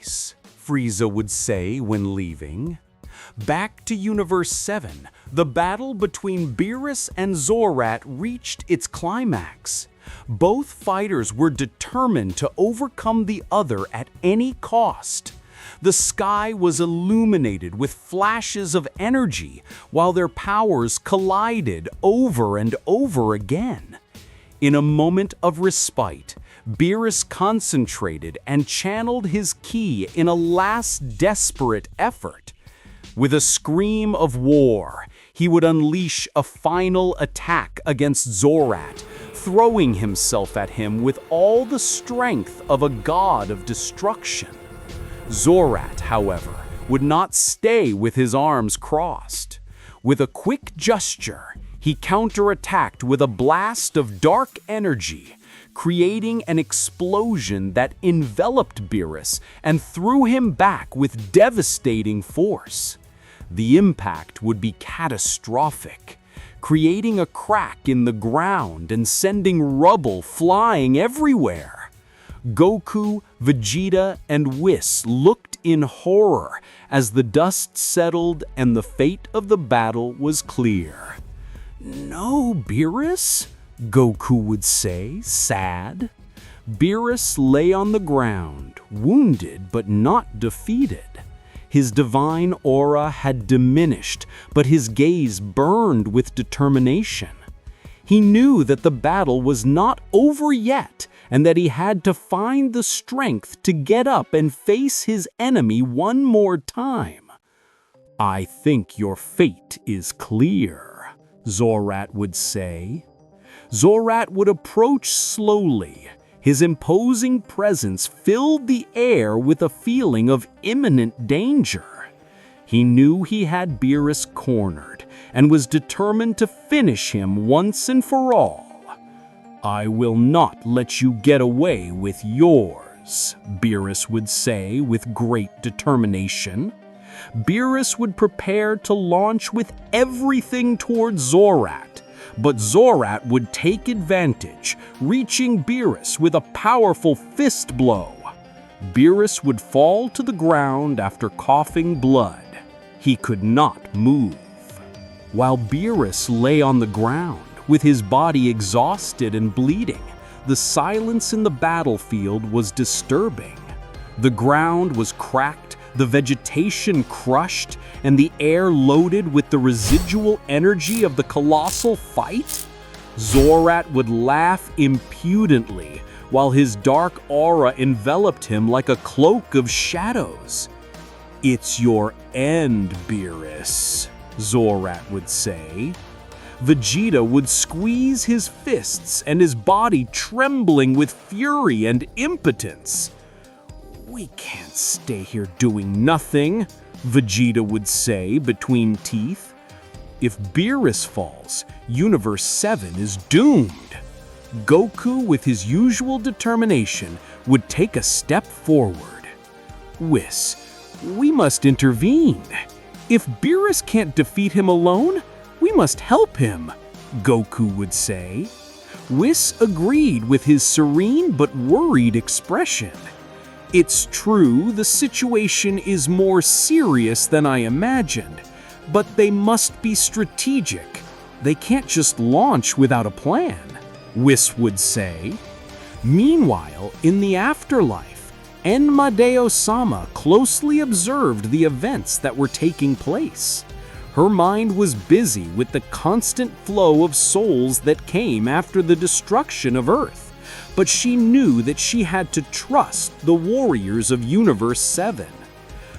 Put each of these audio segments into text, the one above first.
choice," Frieza would say when leaving. Back to Universe 7, the battle between Beerus and Zorat reached its climax. Both fighters were determined to overcome the other at any cost. The sky was illuminated with flashes of energy, while their powers collided over and over again. In a moment of respite, Beerus concentrated and channeled his ki in a last desperate effort. With a scream of war, he would unleash a final attack against Zorat, throwing himself at him with all the strength of a god of destruction. Zorat, however, would not stay with his arms crossed. With a quick gesture, he counterattacked with a blast of dark energy, creating an explosion that enveloped Beerus and threw him back with devastating force. The impact would be catastrophic, creating a crack in the ground and sending rubble flying everywhere. Goku, Vegeta, and Whis looked in horror as the dust settled and the fate of the battle was clear. "No, Beerus," Goku would say, sad. Beerus lay on the ground, wounded but not defeated. His divine aura had diminished, but his gaze burned with determination. He knew that the battle was not over yet, and that he had to find the strength to get up and face his enemy one more time. "I think your fate is clear," Zorat would say. Zorat would approach slowly. His imposing presence filled the air with a feeling of imminent danger. He knew he had Beerus cornered and was determined to finish him once and for all. "I will not let you get away with yours," Beerus would say with great determination. Beerus would prepare to launch with everything towards Zorat, but Zorat would take advantage, reaching Beerus with a powerful fist blow. Beerus would fall to the ground after coughing blood. He could not move. While Beerus lay on the ground, with his body exhausted and bleeding, the silence in the battlefield was disturbing. The ground was cracked, the vegetation crushed, and the air loaded with the residual energy of the colossal fight. Zorat would laugh impudently, while his dark aura enveloped him like a cloak of shadows. "It's your end, Beerus," Zorat would say. Vegeta would squeeze his fists and his body trembling with fury and impotence. "We can't stay here doing nothing," Vegeta would say between teeth. "If Beerus falls, Universe 7 is doomed." Goku, with his usual determination, would take a step forward. "Whis, we must intervene. If Beerus can't defeat him alone, we must help him," Goku would say. Whis agreed with his serene but worried expression. "It's true, the situation is more serious than I imagined, but they must be strategic. They can't just launch without a plan," Whis would say. Meanwhile, in the afterlife, Enmadeo-sama closely observed the events that were taking place. Her mind was busy with the constant flow of souls that came after the destruction of Earth, but she knew that she had to trust the warriors of Universe 7.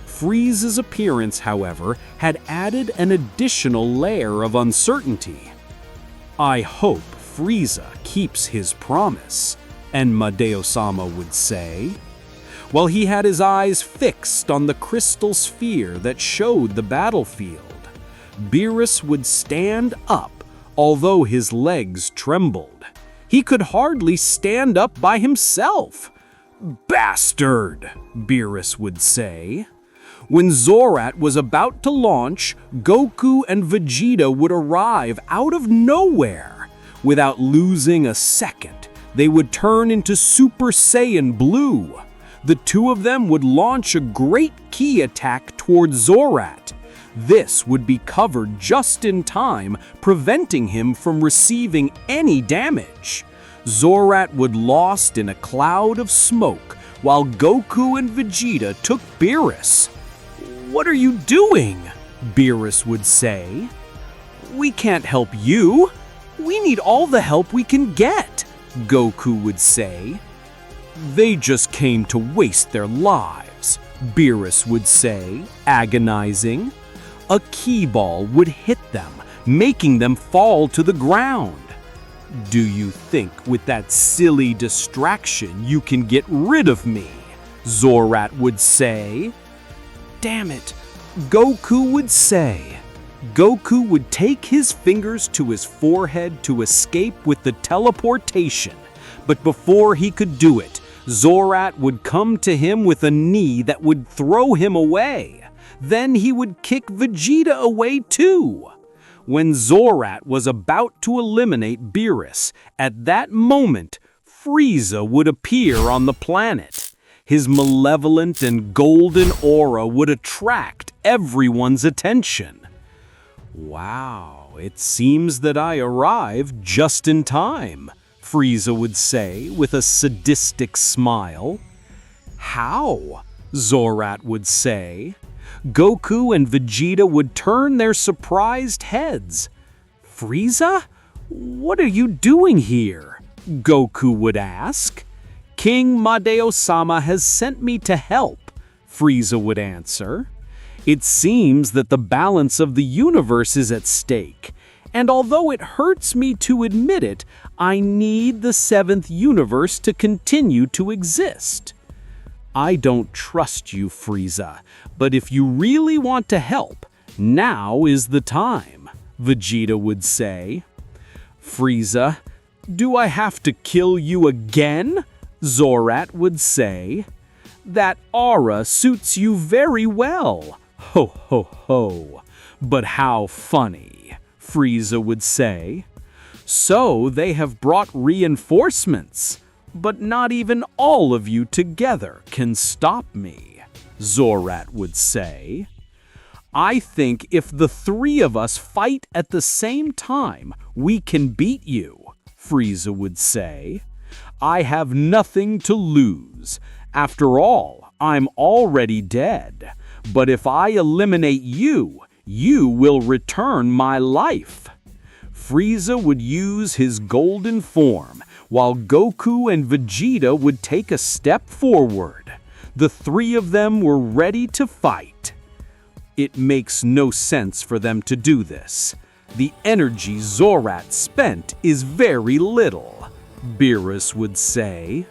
Frieza's appearance, however, had added an additional layer of uncertainty. "I hope Frieza keeps his promise," Enmadeo-sama would say. While he had his eyes fixed on the crystal sphere that showed the battlefield, Beerus would stand up, although his legs trembled. He could hardly stand up by himself. "Bastard," Beerus would say. When Zorat was about to launch, Goku and Vegeta would arrive out of nowhere. Without losing a second, they would turn into Super Saiyan Blue. The two of them would launch a great ki attack towards Zorat. This would be covered just in time, preventing him from receiving any damage. Zorat would lost in a cloud of smoke, while Goku and Vegeta took Beerus. "What are you doing?" Beerus would say. "We can't help you. We need all the help we can get," Goku would say. "They just came to waste their lives," Beerus would say, agonizing. A ki ball would hit them, making them fall to the ground. "Do you think with that silly distraction you can get rid of me?" Zorat would say. "Damn it," Goku would say. Goku would take his fingers to his forehead to escape with the teleportation, but before he could do it, Zorat would come to him with a knee that would throw him away. Then he would kick Vegeta away too. When Zorat was about to eliminate Beerus, at that moment, Frieza would appear on the planet. His malevolent and golden aura would attract everyone's attention. "Wow, it seems that I arrived just in time," Frieza would say with a sadistic smile. "How?" Zorat would say. Goku and Vegeta would turn their surprised heads. "Frieza? What are you doing here?" Goku would ask. "King Madeo-sama has sent me to help," Frieza would answer. "It seems that the balance of the universe is at stake, and although it hurts me to admit it, I need the seventh universe to continue to exist." "I don't trust you, Frieza, but if you really want to help, now is the time," Vegeta would say. "Frieza, do I have to kill you again?" Zorat would say. "That aura suits you very well. Ho ho ho. But how funny," Frieza would say. "So they have brought reinforcements. But not even all of you together can stop me," Zorat would say. "I think if the three of us fight at the same time, we can beat you," Frieza would say. "I have nothing to lose. After all, I'm already dead. But if I eliminate you, you will return my life." Frieza would use his golden form, while Goku and Vegeta would take a step forward. The three of them were ready to fight. "It makes no sense for them to do this. The energy Zorat spent is very little," Beerus would say.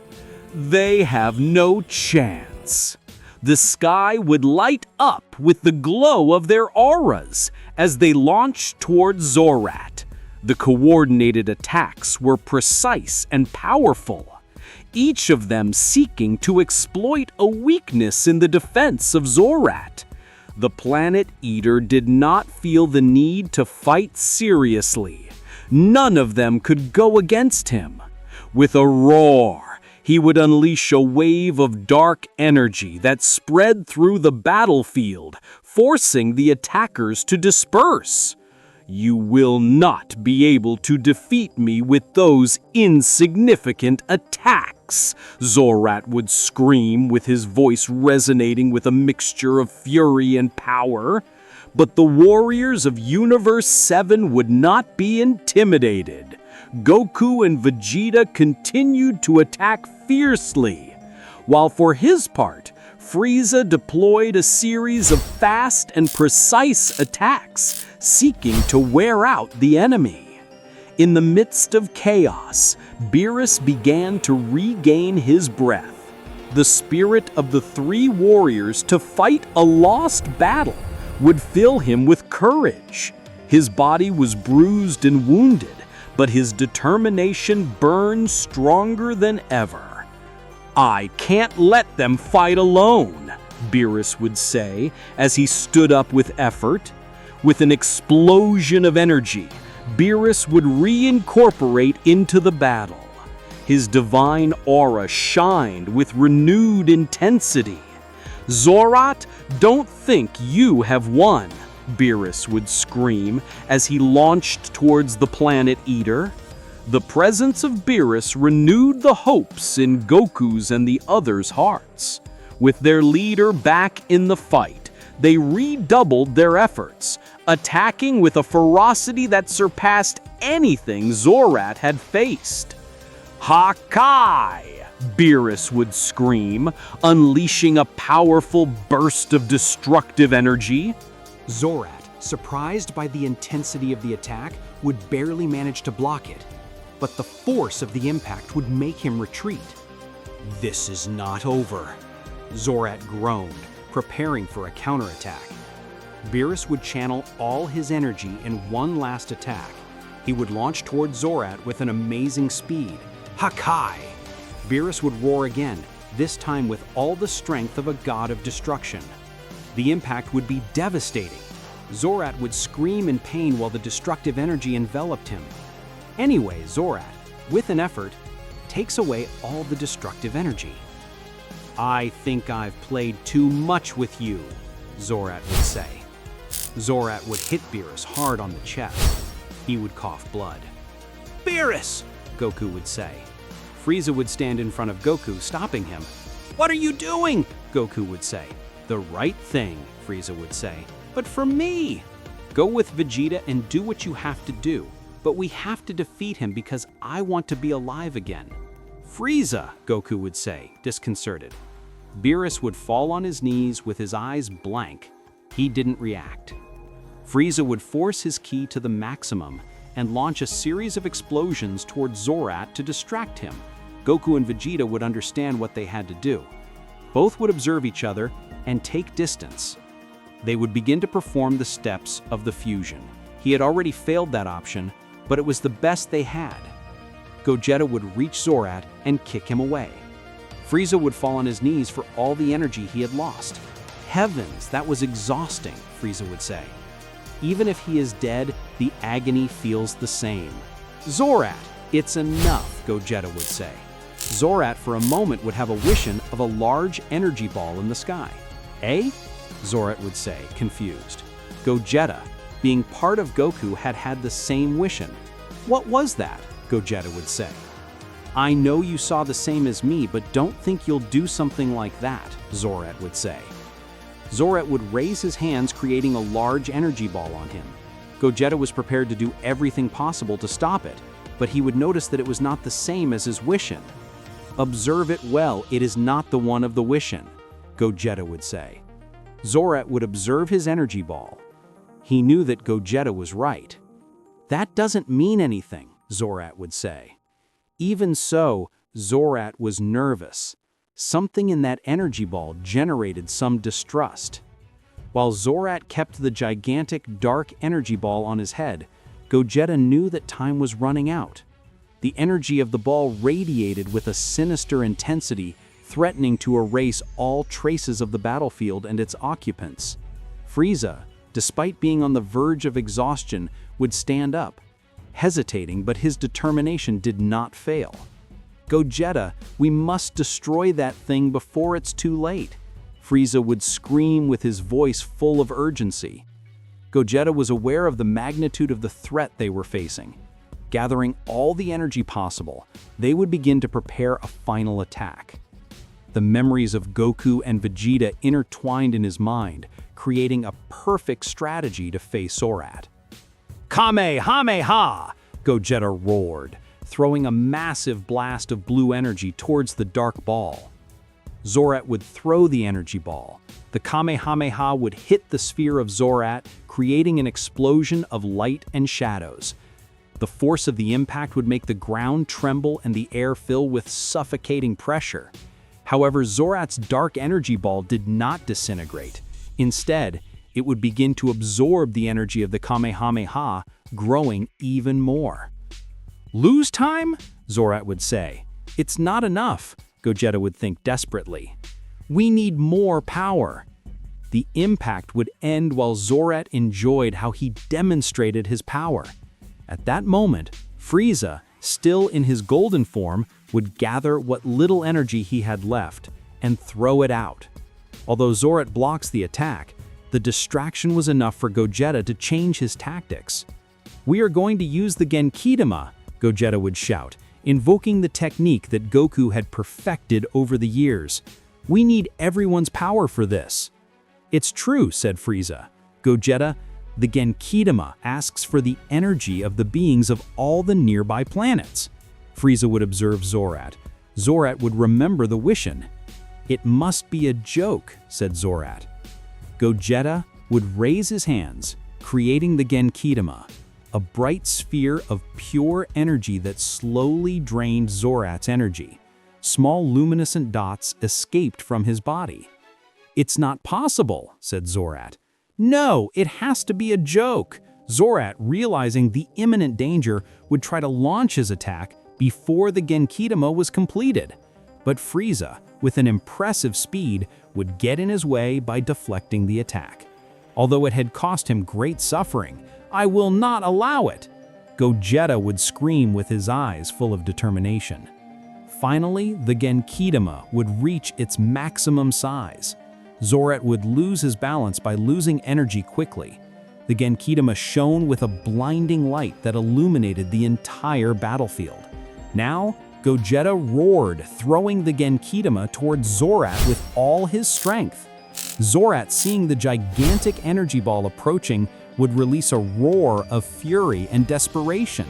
"They have no chance." The sky would light up with the glow of their auras as they launched towards Zorat. The coordinated attacks were precise and powerful, each of them seeking to exploit a weakness in the defense of Zorat. The Planet Eater did not feel the need to fight seriously. None of them could go against him. With a roar, he would unleash a wave of dark energy that spread through the battlefield, forcing the attackers to disperse. "You will not be able to defeat me with those insignificant attacks," Zorat would scream, with his voice resonating with a mixture of fury and power. But the warriors of Universe 7 would not be intimidated. Goku and Vegeta continued to attack fiercely, while for his part, Frieza deployed a series of fast and precise attacks, seeking to wear out the enemy. In the midst of chaos, Beerus began to regain his breath. The spirit of the three warriors to fight a lost battle would fill him with courage. His body was bruised and wounded, but his determination burned stronger than ever. "I can't let them fight alone," Beerus would say as he stood up with effort. With an explosion of energy, Beerus would reincorporate into the battle. His divine aura shined with renewed intensity. "Zorat, don't think you have won," Beerus would scream as he launched towards the planet Eater. The presence of Beerus renewed the hopes in Goku's and the others' hearts. With their leader back in the fight, they redoubled their efforts, attacking with a ferocity that surpassed anything Zorat had faced. "Hakai!" Beerus would scream, unleashing a powerful burst of destructive energy. Zorat, surprised by the intensity of the attack, would barely manage to block it, but the force of the impact would make him retreat. "This is not over," Zorat groaned, preparing for a counterattack. Beerus would channel all his energy in one last attack. He would launch toward Zorat with an amazing speed. "Hakai!" Beerus would roar again, this time with all the strength of a god of destruction. The impact would be devastating. Zorat would scream in pain while the destructive energy enveloped him. Anyway, Zorat, with an effort, takes away all the destructive energy. "I think I've played too much with you," Zorat would say. Zorat would hit Beerus hard on the chest. He would cough blood. "Beerus!" Goku would say. Frieza would stand in front of Goku, stopping him. "What are you doing?" Goku would say. "The right thing," Frieza would say. "But for me!" "Go with Vegeta and do what you have to do. But we have to defeat him because I want to be alive again." "Frieza!" Goku would say, disconcerted. Beerus would fall on his knees with his eyes blank. He didn't react. Frieza would force his ki to the maximum and launch a series of explosions toward Zorat to distract him. Goku and Vegeta would understand what they had to do. Both would observe each other and take distance. They would begin to perform the steps of the fusion. He had already failed that option, but it was the best they had. Gogeta would reach Zorat and kick him away. Frieza would fall on his knees for all the energy he had lost. "Heavens, that was exhausting," Frieza would say. "Even if he is dead, the agony feels the same." "Zorat, it's enough," Gogeta would say. Zorat for a moment would have a vision of a large energy ball in the sky. "Eh?" Zorat would say, confused. Gogeta, being part of Goku, had had the same vision. "What was that?" Gogeta would say. "I know you saw the same as me, but don't think you'll do something like that," Zorat would say. Zorat would raise his hands, creating a large energy ball on him. Gogeta was prepared to do everything possible to stop it, but he would notice that it was not the same as his Wishin. "Observe it well, it is not the one of the Wishin," Gogeta would say. Zorat would observe his energy ball. He knew that Gogeta was right. "That doesn't mean anything," Zorat would say. Even so, Zorat was nervous. Something in that energy ball generated some distrust. While Zorat kept the gigantic dark energy ball on his head, Gogeta knew that time was running out. The energy of the ball radiated with a sinister intensity, threatening to erase all traces of the battlefield and its occupants. Frieza, despite being on the verge of exhaustion, would stand up, hesitating, but his determination did not fail. "Gogeta, we must destroy that thing before it's too late," Frieza would scream with his voice full of urgency. Gogeta was aware of the magnitude of the threat they were facing. Gathering all the energy possible, they would begin to prepare a final attack. The memories of Goku and Vegeta intertwined in his mind, creating a perfect strategy to face Zorat. "Kamehameha!" Gogeta roared, throwing a massive blast of blue energy towards the dark ball. Zorat would throw the energy ball. The Kamehameha would hit the sphere of Zorat, creating an explosion of light and shadows. The force of the impact would make the ground tremble and the air fill with suffocating pressure. However, Zorat's dark energy ball did not disintegrate. Instead, it would begin to absorb the energy of the Kamehameha, growing even more. "Lose time?" Zorat would say. "It's not enough," Gogeta would think desperately. "We need more power." The impact would end while Zorat enjoyed how he demonstrated his power. At that moment, Frieza, still in his golden form, would gather what little energy he had left and throw it out. Although Zorat blocks the attack, the distraction was enough for Gogeta to change his tactics. "We are going to use the Genkidama," Gogeta would shout, invoking the technique that Goku had perfected over the years. "We need everyone's power for this." "It's true," said Frieza. "Gogeta, the Genkidama asks for the energy of the beings of all the nearby planets." Frieza would observe Zorat. Zorat would remember the Wishin. "It must be a joke," said Zorat. Gogeta would raise his hands, creating the Genkidama, a bright sphere of pure energy that slowly drained Zorat's energy. Small luminescent dots escaped from his body. "It's not possible," said Zorat. "No, it has to be a joke." Zorat, realizing the imminent danger, would try to launch his attack before the Genkidama was completed. But Frieza, with an impressive speed, would get in his way by deflecting the attack. Although it had cost him great suffering, "I will not allow it!" Gogeta would scream with his eyes full of determination. Finally, the Genkidama would reach its maximum size. Zorat would lose his balance by losing energy quickly. The Genkidama shone with a blinding light that illuminated the entire battlefield. Now, Gogeta roared, throwing the Genkidama towards Zorat with all his strength. Zorat, seeing the gigantic energy ball approaching, would release a roar of fury and desperation,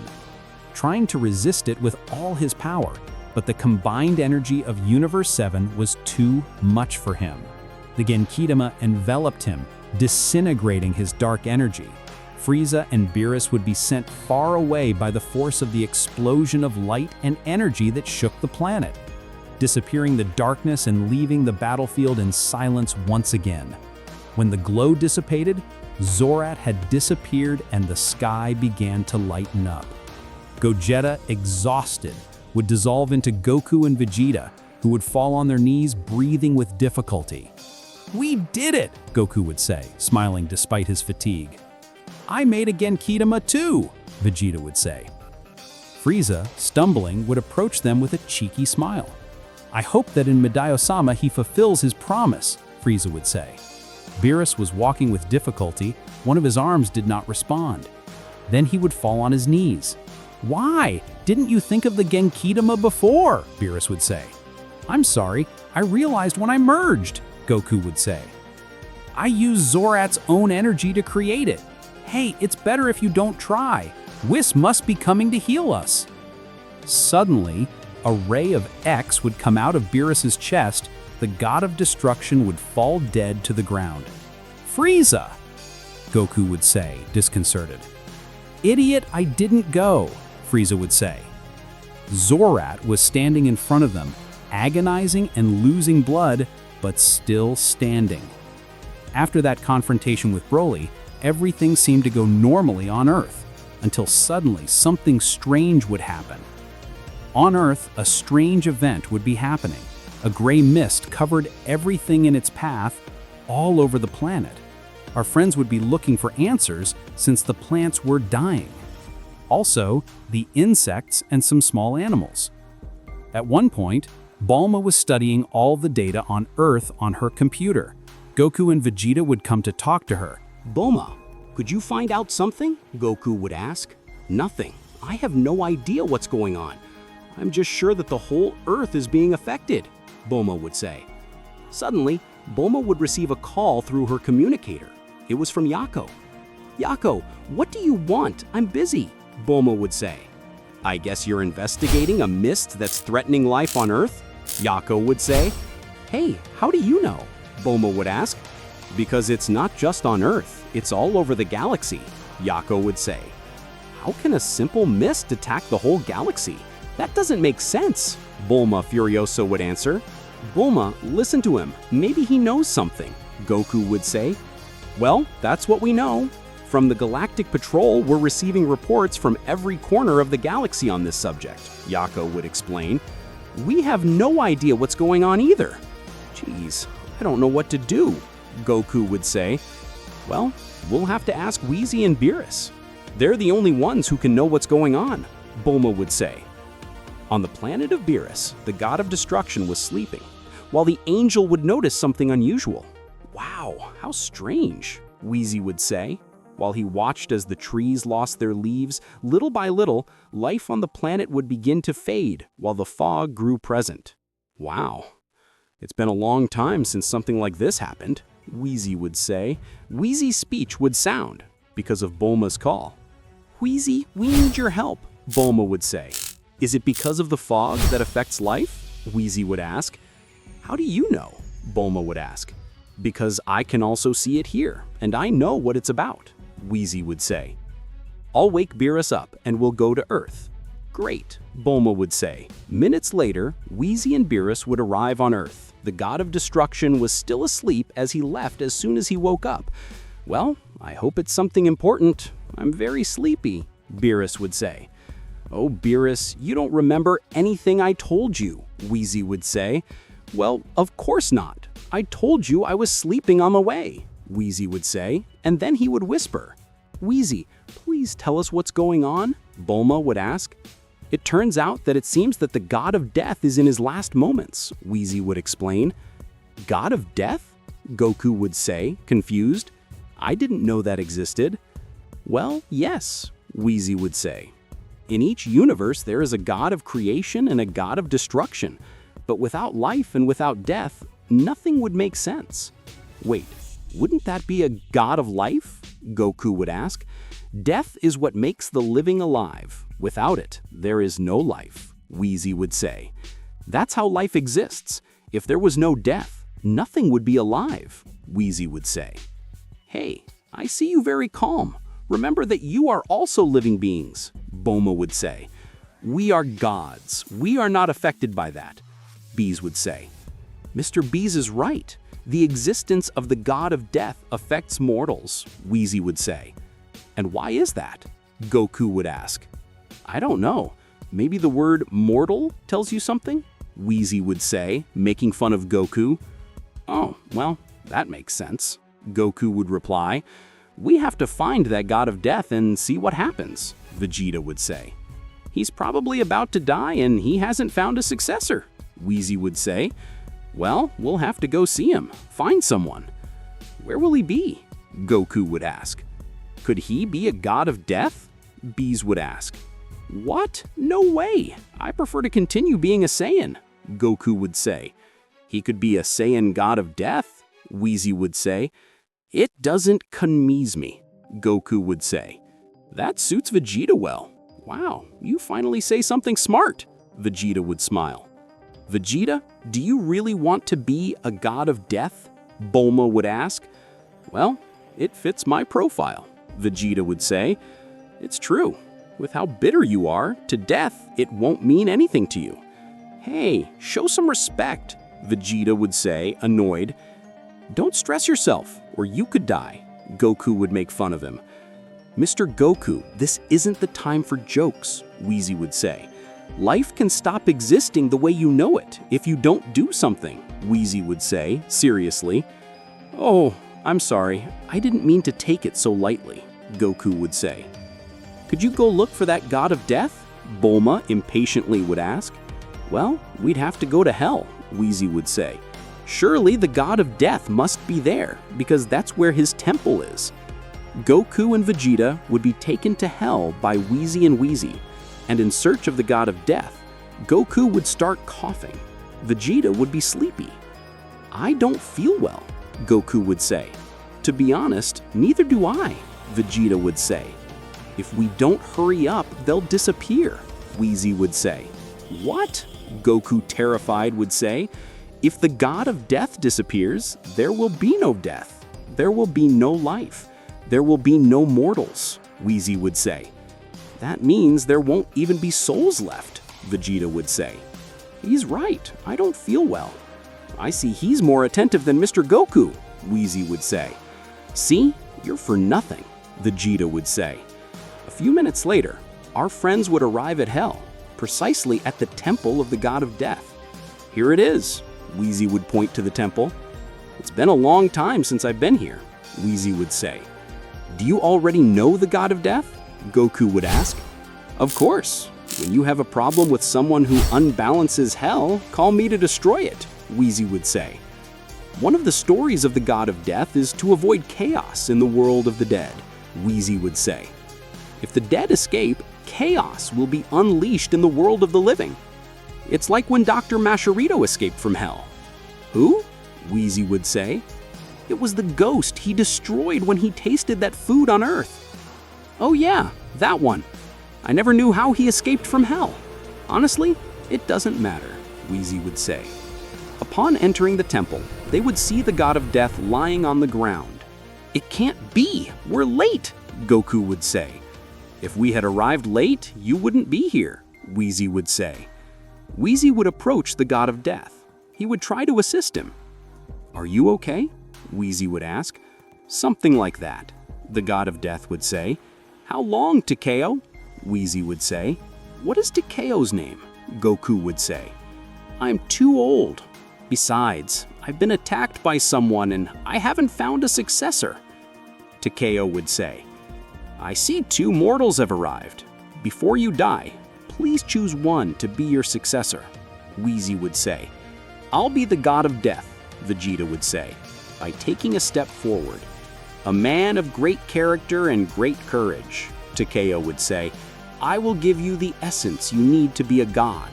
trying to resist it with all his power, but the combined energy of Universe 7 was too much for him. The Genkidama enveloped him, disintegrating his dark energy. Frieza and Beerus would be sent far away by the force of the explosion of light and energy that shook the planet, disappearing the darkness and leaving the battlefield in silence once again. When the glow dissipated, Zorat had disappeared and the sky began to lighten up. Gogeta, exhausted, would dissolve into Goku and Vegeta, who would fall on their knees, breathing with difficulty. "We did it," Goku would say, smiling despite his fatigue. "I made a Genkidama too," Vegeta would say. Frieza, stumbling, would approach them with a cheeky smile. "I hope that in Midai-sama he fulfills his promise," Frieza would say. Beerus was walking with difficulty. One of his arms did not respond. Then he would fall on his knees. "Why? Didn't you think of the Genkidama before?" Beerus would say. "I'm sorry, I realized when I merged," Goku would say. "I used Zorat's own energy to create it. Hey, it's better if you don't try. Whis must be coming to heal us." Suddenly, a ray of X would come out of Beerus's chest. The god of destruction would fall dead to the ground. "Frieza!" Goku would say, disconcerted. "Idiot, I didn't go," Frieza would say. Zorat was standing in front of them, agonizing and losing blood, but still standing. After that confrontation with Broly, everything seemed to go normally on Earth, until suddenly something strange would happen. On Earth, a strange event would be happening. A gray mist covered everything in its path, all over the planet. Our friends would be looking for answers since the plants were dying. Also, the insects and some small animals. At one point, Bulma was studying all the data on Earth on her computer. Goku and Vegeta would come to talk to her. "Bulma, could you find out something?" Goku would ask. "Nothing. I have no idea what's going on. I'm just sure that the whole Earth is being affected," Bulma would say. Suddenly, Bulma would receive a call through her communicator. It was from Yako. "Yako, what do you want? I'm busy," Bulma would say. "I guess you're investigating a mist that's threatening life on Earth?" Yako would say. "Hey, how do you know?" Bulma would ask. "Because it's not just on Earth, it's all over the galaxy," Yako would say. "How can a simple mist attack the whole galaxy? That doesn't make sense," Bulma Furiosa would answer. "Bulma, listen to him. Maybe he knows something," Goku would say. "Well, that's what we know. From the Galactic Patrol, we're receiving reports from every corner of the galaxy on this subject," Yako would explain. "We have no idea what's going on either." "Geez, I don't know what to do," Goku would say. "Well, we'll have to ask Wheezy and Beerus. They're the only ones who can know what's going on," Bulma would say. On the planet of Beerus, the god of destruction was sleeping, while the angel would notice something unusual. "Wow, how strange," Wheezy would say. While he watched as the trees lost their leaves, little by little, life on the planet would begin to fade while the fog grew present. "Wow, it's been a long time since something like this happened," Wheezy would say. Wheezy's speech would sound because of Bulma's call. "Wheezy, we need your help," Bulma would say. "Is it because of the fog that affects life?" Wheezy would ask. "How do you know?" Bulma would ask. "Because I can also see it here, and I know what it's about," Wheezy would say. "I'll wake Beerus up and we'll go to Earth." "Great," Bulma would say. Minutes later, Wheezy and Beerus would arrive on Earth. The god of destruction was still asleep as he left as soon as he woke up. "Well, I hope it's something important. I'm very sleepy," Beerus would say. "Oh, Beerus, you don't remember anything I told you," Wheezy would say. "Well, of course not. I told you I was sleeping on the way," Wheezy would say, and then he would whisper. "Wheezy, please tell us what's going on," Bulma would ask. "It turns out that it seems that the god of death is in his last moments," Wheezy would explain. "God of death?" Goku would say, confused. "I didn't know that existed." "Well, yes," Wheezy would say. "In each universe there is a god of creation and a god of destruction, but without life and without death, nothing would make sense." "Wait, wouldn't that be a god of life?" Goku would ask. "Death is what makes the living alive. Without it, there is no life," Wheezy would say. "That's how life exists. If there was no death, nothing would be alive," Wheezy would say. "Hey, I see you very calm. Remember that you are also living beings," Bulma would say. "We are gods. We are not affected by that," Bees would say. "Mr. Bees is right. The existence of the god of death affects mortals," Wheezy would say. "And why is that?" Goku would ask. "I don't know. Maybe the word mortal tells you something?" Wheezy would say, making fun of Goku. "Oh, well, that makes sense," Goku would reply. "We have to find that god of death and see what happens," Vegeta would say. "He's probably about to die and he hasn't found a successor," Wheezy would say. "Well, we'll have to go see him, find someone." "Where will he be?" Goku would ask. "Could he be a god of death?" Bees would ask. "What? No way! I prefer to continue being a Saiyan," Goku would say. "He could be a Saiyan god of death," Wheezy would say. "It doesn't conmise me," Goku would say. "That suits Vegeta well." "Wow, you finally say something smart," Vegeta would smile. "Vegeta, do you really want to be a god of death?" Bulma would ask. "Well, it fits my profile," Vegeta would say. "It's true. With how bitter you are, to death, it won't mean anything to you." "Hey, show some respect," Vegeta would say, annoyed. "Don't stress yourself, or you could die," Goku would make fun of him. "Mr. Goku, this isn't the time for jokes," Wheezy would say. "Life can stop existing the way you know it if you don't do something," Wheezy would say, seriously. "Oh, I'm sorry. I didn't mean to take it so lightly," Goku would say. "Could you go look for that god of death?" Bulma impatiently would ask. "Well, we'd have to go to hell," Wheezy would say. "Surely the god of death must be there, because that's where his temple is." Goku and Vegeta would be taken to hell by Wheezy and Wheezy, and in search of the god of death, Goku would start coughing. Vegeta would be sleepy. "I don't feel well," Goku would say. "To be honest, neither do I," Vegeta would say. "If we don't hurry up, they'll disappear," Wheezy would say. "What?" Goku, terrified, would say. "If the god of death disappears, there will be no death. There will be no life. There will be no mortals," Wheezy would say. "That means there won't even be souls left," Vegeta would say. "He's right. I don't feel well." "I see he's more attentive than Mr. Goku," Wheezy would say. "See? You're for nothing," Vegeta would say. A few minutes later, our friends would arrive at Hell, precisely at the temple of the god of death. "Here it is," Wheezy would point to the temple. "It's been a long time since I've been here," Wheezy would say. "Do you already know the god of death?" Goku would ask. "Of course. When you have a problem with someone who unbalances hell, call me to destroy it, Whis would say. One of the stories of the god of death is to avoid chaos in the world of the dead, Whis would say. If the dead escape, chaos will be unleashed in the world of the living. It's like when Dr. Mascherito escaped from hell. Who? Whis would say. It was the ghost he destroyed when he tasted that food on Earth. Oh yeah, that one. I never knew how he escaped from hell. Honestly, it doesn't matter, Whis would say. Upon entering the temple, they would see the god of death lying on the ground. It can't be, we're late, Goku would say. If we had arrived late, you wouldn't be here, Whis would say. Whis would approach the god of death. He would try to assist him. Are you okay? Whis would ask. Something like that, the god of death would say. How long, Takeo? Whis would say. What is Takeo's name? Goku would say. I'm too old. Besides, I've been attacked by someone and I haven't found a successor. Takeo would say. I see 2 mortals have arrived. Before you die, please choose one to be your successor, Whis would say. I'll be the god of death, Vegeta would say, by taking a step forward. A man of great character and great courage, Takeo would say. I will give you the essence you need to be a god,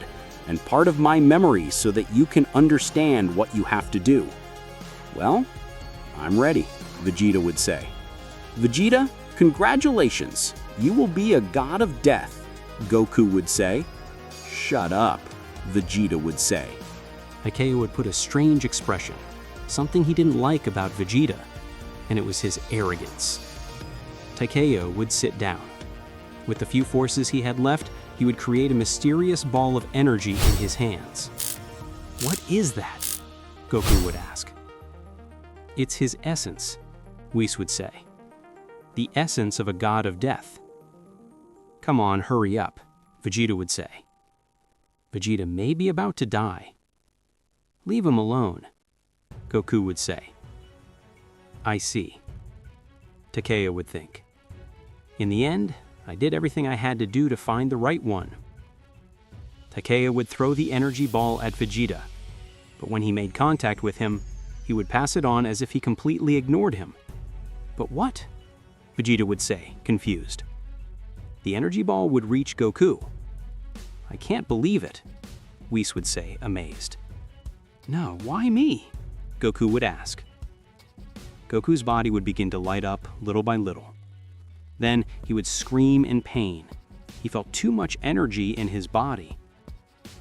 and part of my memory so that you can understand what you have to do. Well, I'm ready, Vegeta would say. Vegeta, congratulations, you will be a god of death, Goku would say. Shut up, Vegeta would say. Takeo would put a strange expression, something he didn't like about Vegeta, and it was his arrogance. Takeo would sit down. With the few forces he had left, he would create a mysterious ball of energy in his hands. What is that? Goku would ask. It's his essence, Whis would say. The essence of a god of death. Come on, hurry up, Vegeta would say. Vegeta may be about to die. Leave him alone, Goku would say. I see, Takeo would think. In the end, I did everything I had to do to find the right one. Takeo would throw the energy ball at Vegeta, but when he made contact with him, he would pass it on as if he completely ignored him. But what? Vegeta would say, confused. The energy ball would reach Goku. I can't believe it, Whis would say, amazed. No, why me? Goku would ask. Goku's body would begin to light up little by little. Then he would scream in pain. He felt too much energy in his body.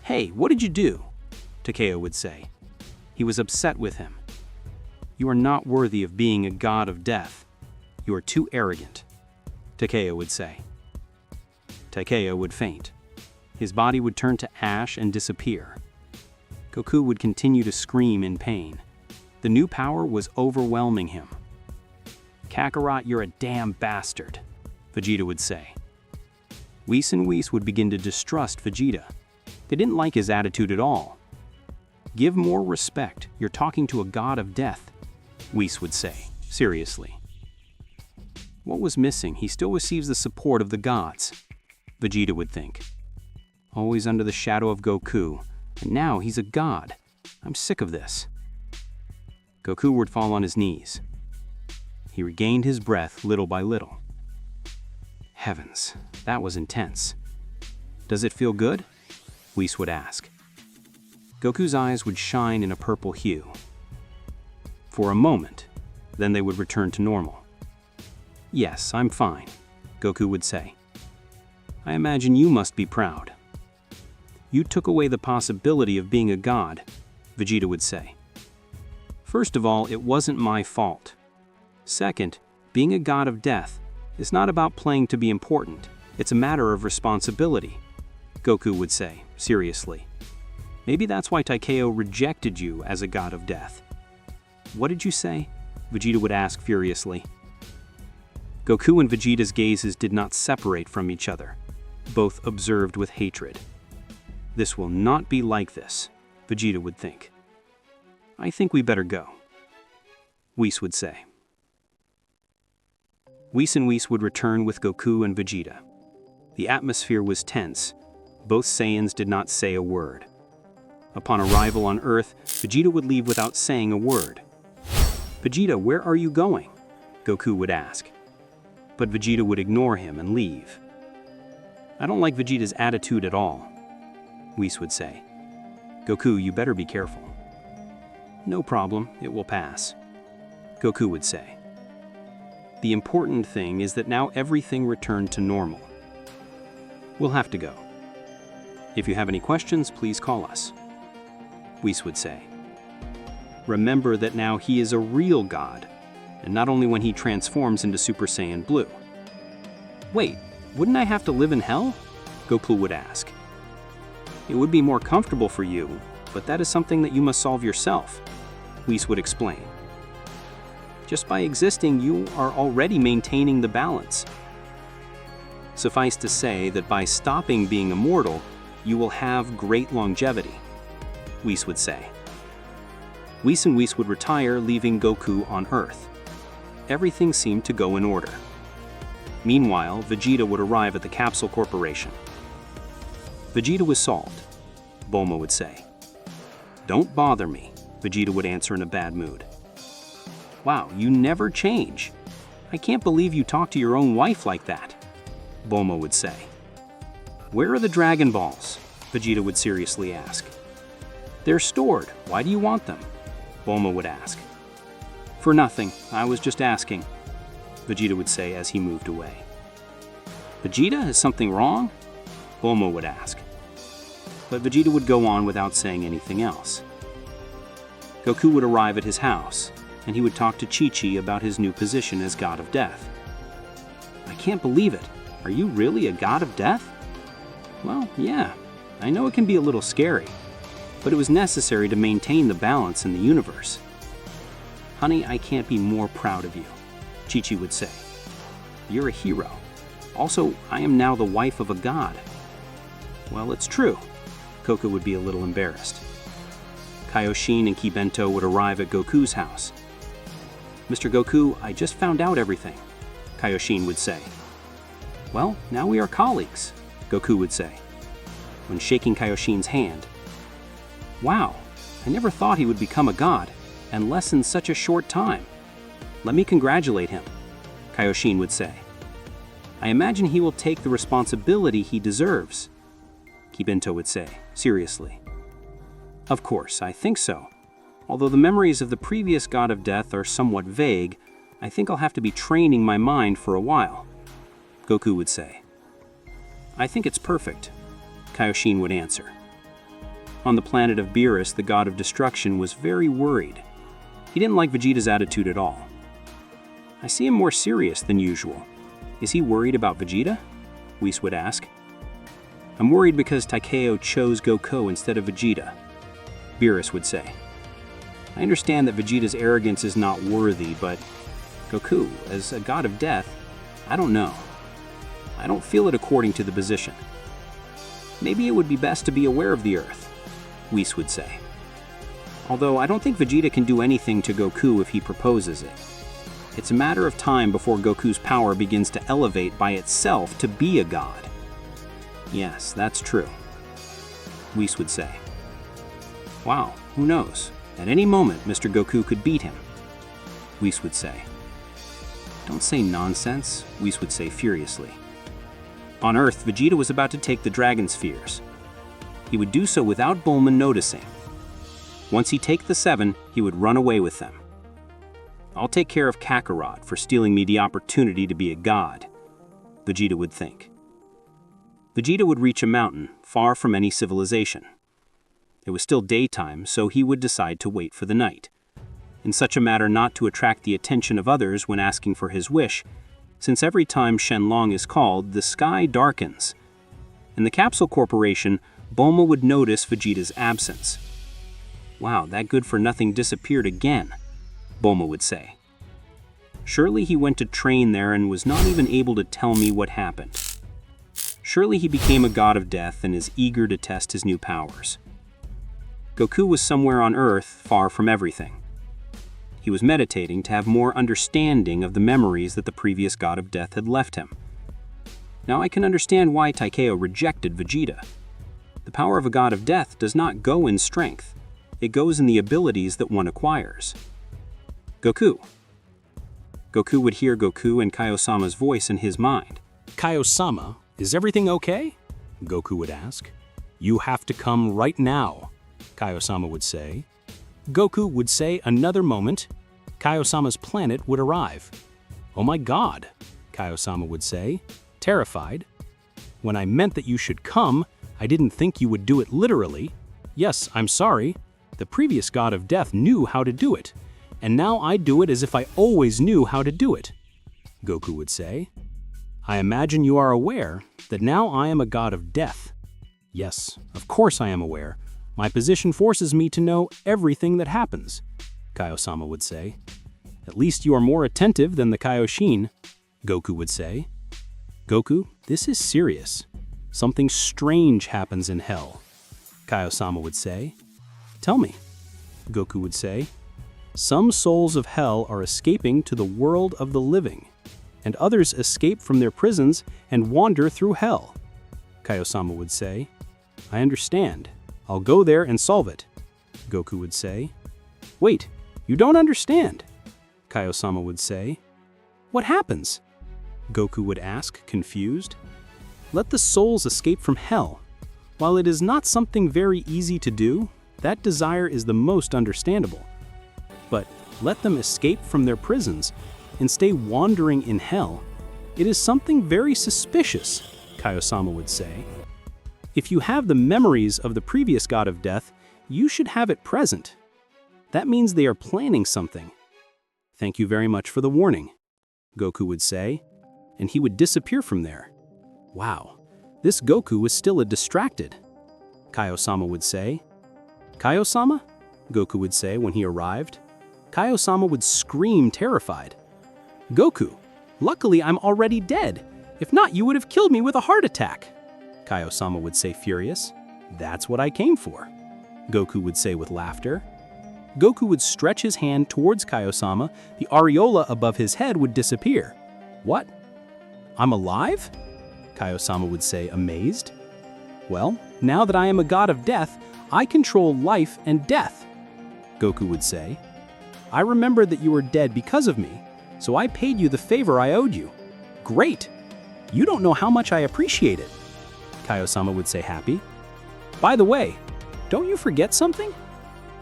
Hey, what did you do? Takeo would say. He was upset with him. You are not worthy of being a god of death. You are too arrogant, Takeo would say. Takeo would faint. His body would turn to ash and disappear. Goku would continue to scream in pain. The new power was overwhelming him. Kakarot, you're a damn bastard, Vegeta would say. Whis and Whis would begin to distrust Vegeta. They didn't like his attitude at all. Give more respect, you're talking to a god of death, Whis would say, seriously. What was missing? He still receives the support of the gods, Vegeta would think. Always under the shadow of Goku, and now he's a god. I'm sick of this. Goku would fall on his knees. He regained his breath little by little. Heavens, that was intense. Does it feel good? Whis would ask. Goku's eyes would shine in a purple hue. For a moment, then they would return to normal. Yes, I'm fine, Goku would say. I imagine you must be proud. You took away the possibility of being a god, Vegeta would say. First of all, it wasn't my fault. Second, being a god of death is not about playing to be important. It's a matter of responsibility, Goku would say, seriously. Maybe that's why Takeo rejected you as a god of death. What did you say? Vegeta would ask furiously. Goku and Vegeta's gazes did not separate from each other. Both observed with hatred. This will not be like this, Vegeta would think. I think we better go, Whis would say. Whis and Whis would return with Goku and Vegeta. The atmosphere was tense. Both Saiyans did not say a word. Upon arrival on Earth, Vegeta would leave without saying a word. "Vegeta, where are you going?" Goku would ask. But Vegeta would ignore him and leave. "I don't like Vegeta's attitude at all," Whis would say. "Goku, you better be careful." "No problem, it will pass," Goku would say. "The important thing is that now everything returned to normal. We'll have to go. If you have any questions, please call us," Whis would say. "Remember that now he is a real god, and not only when he transforms into Super Saiyan Blue." "Wait, wouldn't I have to live in hell?" Goku would ask. "It would be more comfortable for you, but that is something that you must solve yourself," Whis would explain. "Just by existing, you are already maintaining the balance. Suffice to say that by stopping being immortal, you will have great longevity," Whis would say. Whis and Whis would retire, leaving Goku on Earth. Everything seemed to go in order. Meanwhile, Vegeta would arrive at the Capsule Corporation. "Vegeta was solved," Bulma would say. "Don't bother me," Vegeta would answer in a bad mood. "Wow, you never change. I can't believe you talk to your own wife like that," Bulma would say. "Where are the Dragon Balls?" Vegeta would seriously ask. "They're stored. Why do you want them?" Bulma would ask. "For nothing. I was just asking," Vegeta would say as he moved away. "Vegeta, is something wrong?" Bulma would ask. But Vegeta would go on without saying anything else. Goku would arrive at his house, and he would talk to Chi-Chi about his new position as God of Death. "I can't believe it. Are you really a God of Death?" "Well, yeah. I know it can be a little scary, but it was necessary to maintain the balance in the universe." "Honey, I can't be more proud of you," Chi-Chi would say. "You're a hero. Also, I am now the wife of a god." "Well, it's true." Coco would be a little embarrassed. Kaioshin and Kibento would arrive at Goku's house. "Mr. Goku, I just found out everything," Kaioshin would say. "Well, now we are colleagues," Goku would say, when shaking Kaioshin's hand. "Wow, I never thought he would become a god, and less in such a short time. Let me congratulate him," Kaioshin would say. "I imagine he will take the responsibility he deserves," Kibento would say, seriously. "Of course, I think so. Although the memories of the previous God of Death are somewhat vague, I think I'll have to be training my mind for a while," Goku would say. "I think it's perfect," Kaioshin would answer. On the planet of Beerus, the god of destruction was very worried. He didn't like Vegeta's attitude at all. "I see him more serious than usual. Is he worried about Vegeta?" Whis would ask. "I'm worried because Takeo chose Goku instead of Vegeta," Beerus would say. "I understand that Vegeta's arrogance is not worthy, but Goku, as a god of death, I don't know. I don't feel it according to the position. Maybe it would be best to be aware of the Earth," Whis would say. "Although I don't think Vegeta can do anything to Goku if he proposes it. It's a matter of time before Goku's power begins to elevate by itself to be a god." "Yes, that's true," Whis would say. "Wow, who knows? At any moment, Mr. Goku could beat him," Whis would say. "Don't say nonsense," Whis would say furiously. On Earth, Vegeta was about to take the Dragon Spheres. He would do so without Bulma noticing. Once he take the 7, he would run away with them. "I'll take care of Kakarot for stealing me the opportunity to be a god," Vegeta would think. Vegeta would reach a mountain, far from any civilization. It was still daytime, so he would decide to wait for the night. In such a matter not to attract the attention of others when asking for his wish, since every time Shenlong is called, the sky darkens. In the Capsule Corporation, Bulma would notice Vegeta's absence. "Wow, that good-for-nothing disappeared again," Bulma would say. "Surely he went to train there and was not even able to tell me what happened. Surely he became a god of death and is eager to test his new powers." Goku was somewhere on Earth, far from everything. He was meditating to have more understanding of the memories that the previous god of death had left him. Now I can understand why Takeo rejected Vegeta. The power of a god of death does not go in strength. It goes in the abilities that one acquires. Goku. Goku would hear Goku and Kaiosama's voice in his mind. Kaiosama, is everything okay? Goku would ask. You have to come right now, Kaiosama would say. Goku would say another moment. Kaiosama's planet would arrive. Oh my god, Kaiosama would say, terrified. When I meant that you should come, I didn't think you would do it literally. Yes, I'm sorry. The previous god of death knew how to do it, and now I do it as if I always knew how to do it, Goku would say. I imagine you are aware that now I am a god of death. Yes, of course I am aware. My position forces me to know everything that happens, Kaiosama would say. At least you are more attentive than the Kaioshin, Goku would say. Goku, this is serious. Something strange happens in hell, Kaiosama would say. Tell me, Goku would say. Some souls of hell are escaping to the world of the living, and others escape from their prisons and wander through hell, Kaiosama would say. I understand. I'll go there and solve it, Goku would say. Wait, you don't understand, Kaiosama would say. What happens? Goku would ask, confused. Let the souls escape from hell. While it is not something very easy to do, that desire is the most understandable. But let them escape from their prisons and stay wandering in hell. It is something very suspicious, Kaiosama would say. If you have the memories of the previous god of death, you should have it present. That means they are planning something. Thank you very much for the warning, Goku would say, and he would disappear from there. Wow, this Goku was still distracted, Kaiosama would say. Kaiosama? Goku would say when he arrived. Kaiosama would scream terrified. Goku, luckily I'm already dead. If not, you would have killed me with a heart attack, Kaiosama would say furious. That's what I came for, Goku would say with laughter. Goku would stretch his hand towards Kaiosama. The areola above his head would disappear. What? I'm alive? Kaiosama would say, amazed. Well, now that I am a god of death, I control life and death, Goku would say. I remembered that you were dead because of me, so I paid you the favor I owed you. Great! You don't know how much I appreciate it, Kaiosama would say happy. By the way, don't you forget something?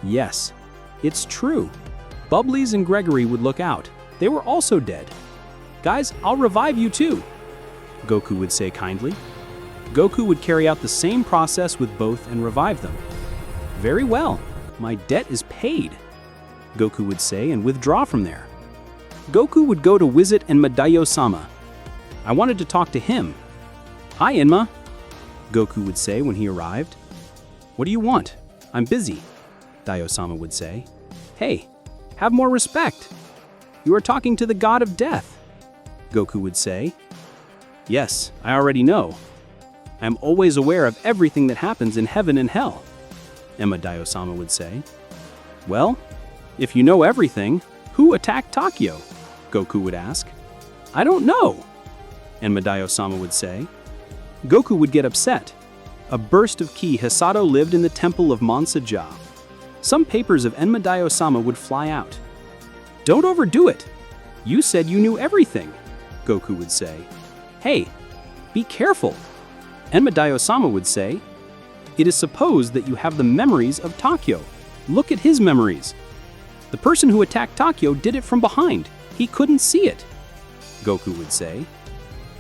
Yes, it's true. Bubblies and Gregory would look out. They were also dead. Guys, I'll revive you too, Goku would say kindly. Goku would carry out the same process with both and revive them. Very well, my debt is paid, Goku would say and withdraw from there. Goku would go to visit Enma-Daio-sama. I wanted to talk to him. Hi, Enma, Goku would say when he arrived. What do you want? I'm busy, Daio-sama would say. Hey, have more respect. You are talking to the god of death, Goku would say. Yes, I already know. I am always aware of everything that happens in heaven and hell, Enma-Daio-sama would say. Well, if you know everything, who attacked Takyo? Goku would ask. I don't know, Enma-Daio-sama would say. Goku would get upset. A burst of ki Hisato lived in the temple of Monsaja. Some papers of Enma-Daio-sama would fly out. Don't overdo it. You said you knew everything, Goku would say. Hey, be careful, Enma-Daio-sama would say. It is supposed that you have the memories of Takyo. Look at his memories. The person who attacked Takyo did it from behind. He couldn't see it, Goku would say.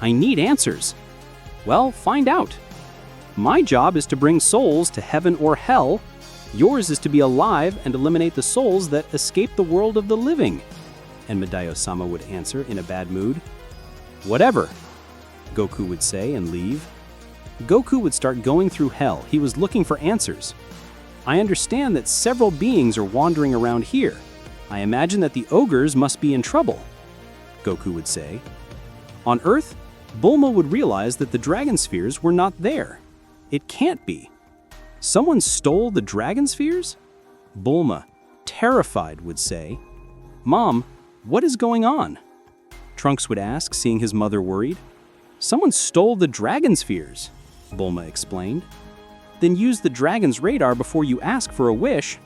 I need answers. Well, find out. My job is to bring souls to heaven or hell. Yours is to be alive and eliminate the souls that escape the world of the living, Enma-Daio-sama would answer in a bad mood. Whatever, Goku would say and leave. Goku would start going through hell. He was looking for answers. I understand that several beings are wandering around here. I imagine that the ogres must be in trouble, Goku would say. On Earth, Bulma would realize that the dragon spheres were not there. It can't be. Someone stole the dragon spheres? Bulma, terrified, would say. Mom, what is going on? Trunks would ask, seeing his mother worried. Someone stole the dragon spheres, Bulma explained. Then use the dragon's radar before you ask for a wish,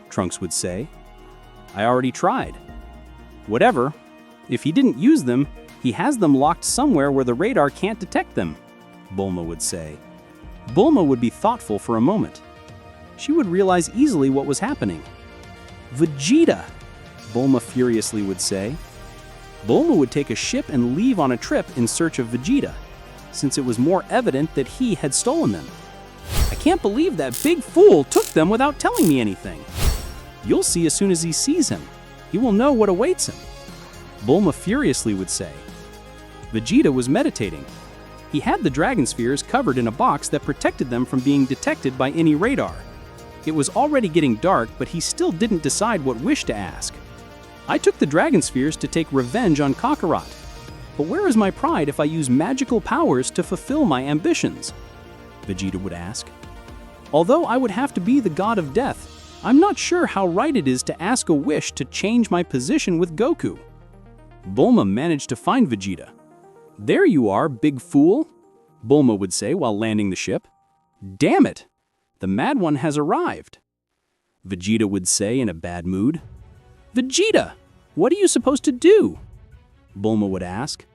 Trunks would say. I already tried. Whatever. If he didn't use them, he has them locked somewhere where the radar can't detect them, Bulma would say. Bulma would be thoughtful for a moment. She would realize easily what was happening. Vegeta, Bulma furiously would say. Bulma would take a ship and leave on a trip in search of Vegeta, since it was more evident that he had stolen them. I can't believe that big fool took them without telling me anything. You'll see as soon as he sees him. He will know what awaits him, Bulma furiously would say. Vegeta was meditating. He had the dragon spheres covered in a box that protected them from being detected by any radar. It was already getting dark, but he still didn't decide what wish to ask. I took the dragon spheres to take revenge on Kakarot. But where is my pride if I use magical powers to fulfill my ambitions? Vegeta would ask. Although I would have to be the god of death, I'm not sure how right it is to ask a wish to change my position with Goku. Bulma managed to find Vegeta. There you are, big fool, Bulma would say while landing the ship. Damn it, the Mad One has arrived, Vegeta would say in a bad mood. Vegeta, what are you supposed to do? Bulma would ask.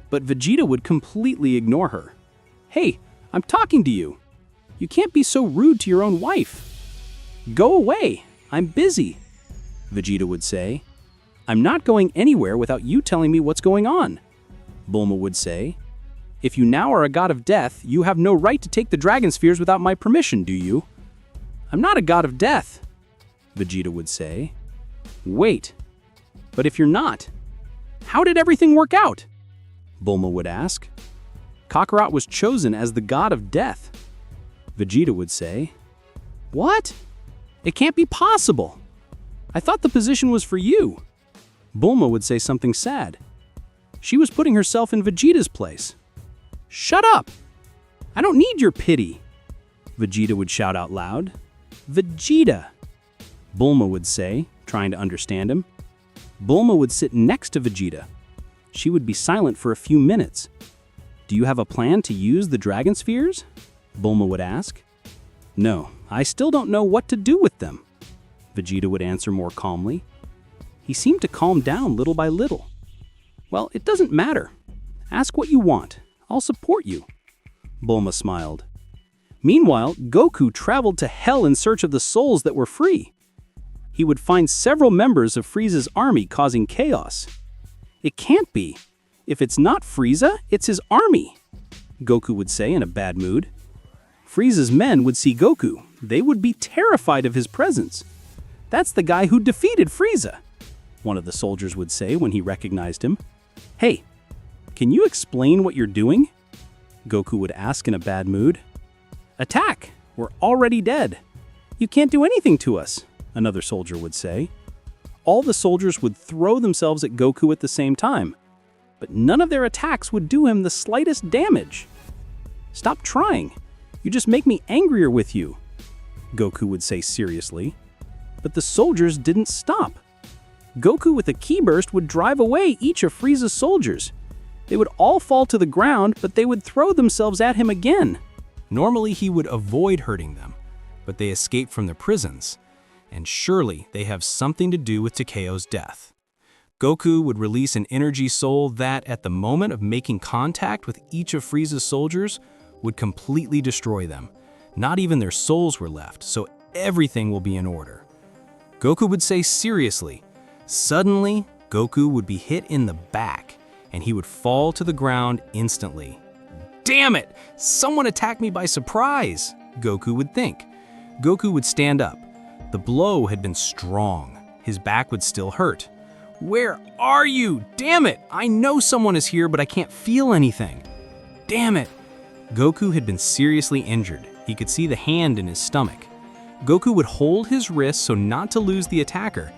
But Vegeta would completely ignore her. Hey, I'm talking to you. You can't be so rude to your own wife. Go away, I'm busy, Vegeta would say. I'm not going anywhere without you telling me what's going on, Bulma would say. If you now are a god of death, you have no right to take the dragon spheres without my permission, do you? I'm not a god of death, Vegeta would say. Wait, but if you're not, how did everything work out? Bulma would ask. Kakarot was chosen as the god of death, Vegeta would say. What? It can't be possible. I thought the position was for you. Bulma would say something sad. She was putting herself in Vegeta's place. Shut up! I don't need your pity, Vegeta would shout out loud. Vegeta, Bulma would say, trying to understand him. Bulma would sit next to Vegeta. She would be silent for a few minutes. Do you have a plan to use the dragon spheres? Bulma would ask. No, I still don't know what to do with them, Vegeta would answer more calmly. He seemed to calm down little by little. Well, it doesn't matter. Ask what you want. I'll support you, Bulma smiled. Meanwhile, Goku traveled to Hell in search of the souls that were free. He would find several members of Frieza's army causing chaos. It can't be. If it's not Frieza, it's his army, Goku would say in a bad mood. Frieza's men would see Goku. They would be terrified of his presence. That's the guy who defeated Frieza, one of the soldiers would say when he recognized him. Hey, can you explain what you're doing? Goku would ask in a bad mood. Attack! We're already dead. You can't do anything to us, another soldier would say. All the soldiers would throw themselves at Goku at the same time, but none of their attacks would do him the slightest damage. Stop trying. You just make me angrier with you, Goku would say seriously. But the soldiers didn't stop. Goku with a ki burst would drive away each of Frieza's soldiers. They would all fall to the ground, but they would throw themselves at him again. Normally he would avoid hurting them, but they escaped from their prisons, and surely they have something to do with Takeo's death. Goku would release an energy soul that, at the moment of making contact with each of Frieza's soldiers, would completely destroy them. Not even their souls were left, so everything will be in order. Goku would say seriously. Suddenly, Goku would be hit in the back, and he would fall to the ground instantly. Damn it! Someone attacked me by surprise, Goku would think. Goku would stand up. The blow had been strong. His back would still hurt. Where are you? Damn it! I know someone is here, but I can't feel anything. Damn it! Goku had been seriously injured. He could see the hand in his stomach. Goku would hold his wrist so not to lose the attacker.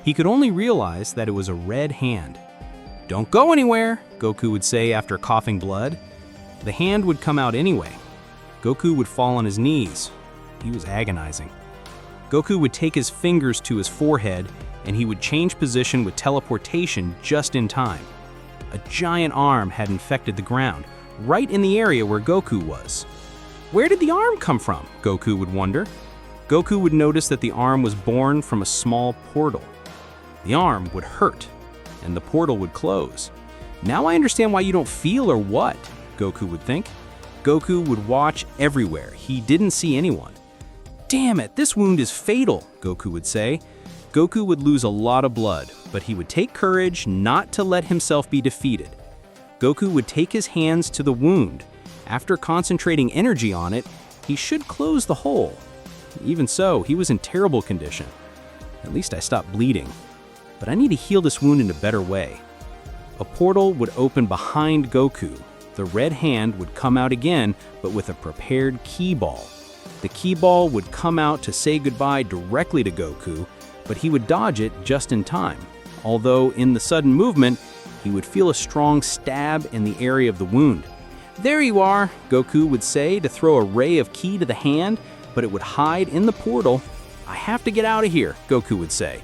He could only realize that it was a red hand. Don't go anywhere, Goku would say after coughing blood. The hand would come out anyway. Goku would fall on his knees. He was agonizing. Goku would take his fingers to his forehead, and he would change position with teleportation just in time. A giant arm had infected the ground, right in the area where Goku was. Where did the arm come from? Goku would wonder. Goku would notice that the arm was born from a small portal. The arm would hurt, and the portal would close. Now I understand why you don't feel or what, Goku would think. Goku would watch everywhere. He didn't see anyone. Damn it, this wound is fatal, Goku would say. Goku would lose a lot of blood, but he would take courage not to let himself be defeated. Goku would take his hands to the wound. After concentrating energy on it, he should close the hole. Even so, he was in terrible condition. At least I stopped bleeding. But I need to heal this wound in a better way. A portal would open behind Goku. The red hand would come out again, but with a prepared ki ball. The ki ball would come out to say goodbye directly to Goku, but he would dodge it just in time. Although in the sudden movement, he would feel a strong stab in the area of the wound. There you are, Goku would say to throw a ray of ki to the hand, but it would hide in the portal. I have to get out of here, Goku would say.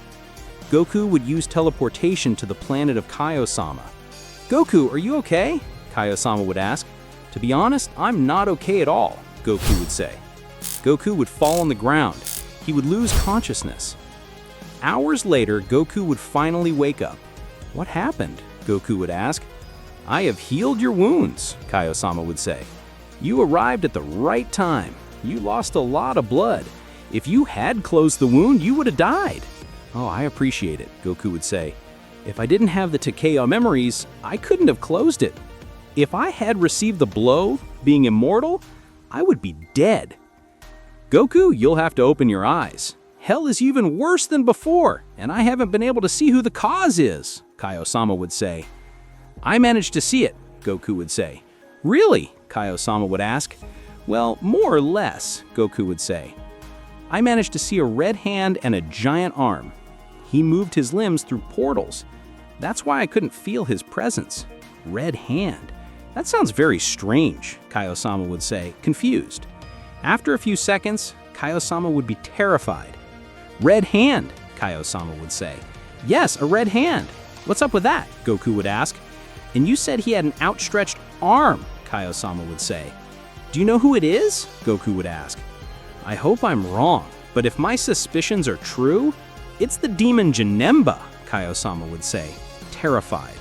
Goku would use teleportation to the planet of Kaio-sama. Goku, are you okay? Kaio-sama would ask. To be honest, I'm not okay at all, Goku would say. Goku would fall on the ground. He would lose consciousness. Hours later, Goku would finally wake up. What happened? Goku would ask. I have healed your wounds, Kaio-sama would say. You arrived at the right time. You lost a lot of blood. If you had closed the wound, you would have died. Oh, I appreciate it, Goku would say. If I didn't have the Takeo memories, I couldn't have closed it. If I had received the blow, being immortal, I would be dead. Goku, you'll have to open your eyes. Hell is even worse than before, and I haven't been able to see who the cause is, Kaio-sama would say. I managed to see it, Goku would say. Really? Kaio-sama would ask. Well, more or less, Goku would say. I managed to see a red hand and a giant arm. He moved his limbs through portals. That's why I couldn't feel his presence. Red hand. That sounds very strange, Kaio-sama would say, confused. After a few seconds, Kaio-sama would be terrified. Red hand, Kaio-sama would say. Yes, a red hand. What's up with that? Goku would ask. And you said he had an outstretched arm, Kaio-sama would say. Do you know who it is? Goku would ask. I hope I'm wrong, but if my suspicions are true, it's the demon Janemba, Kaio-sama would say, terrified.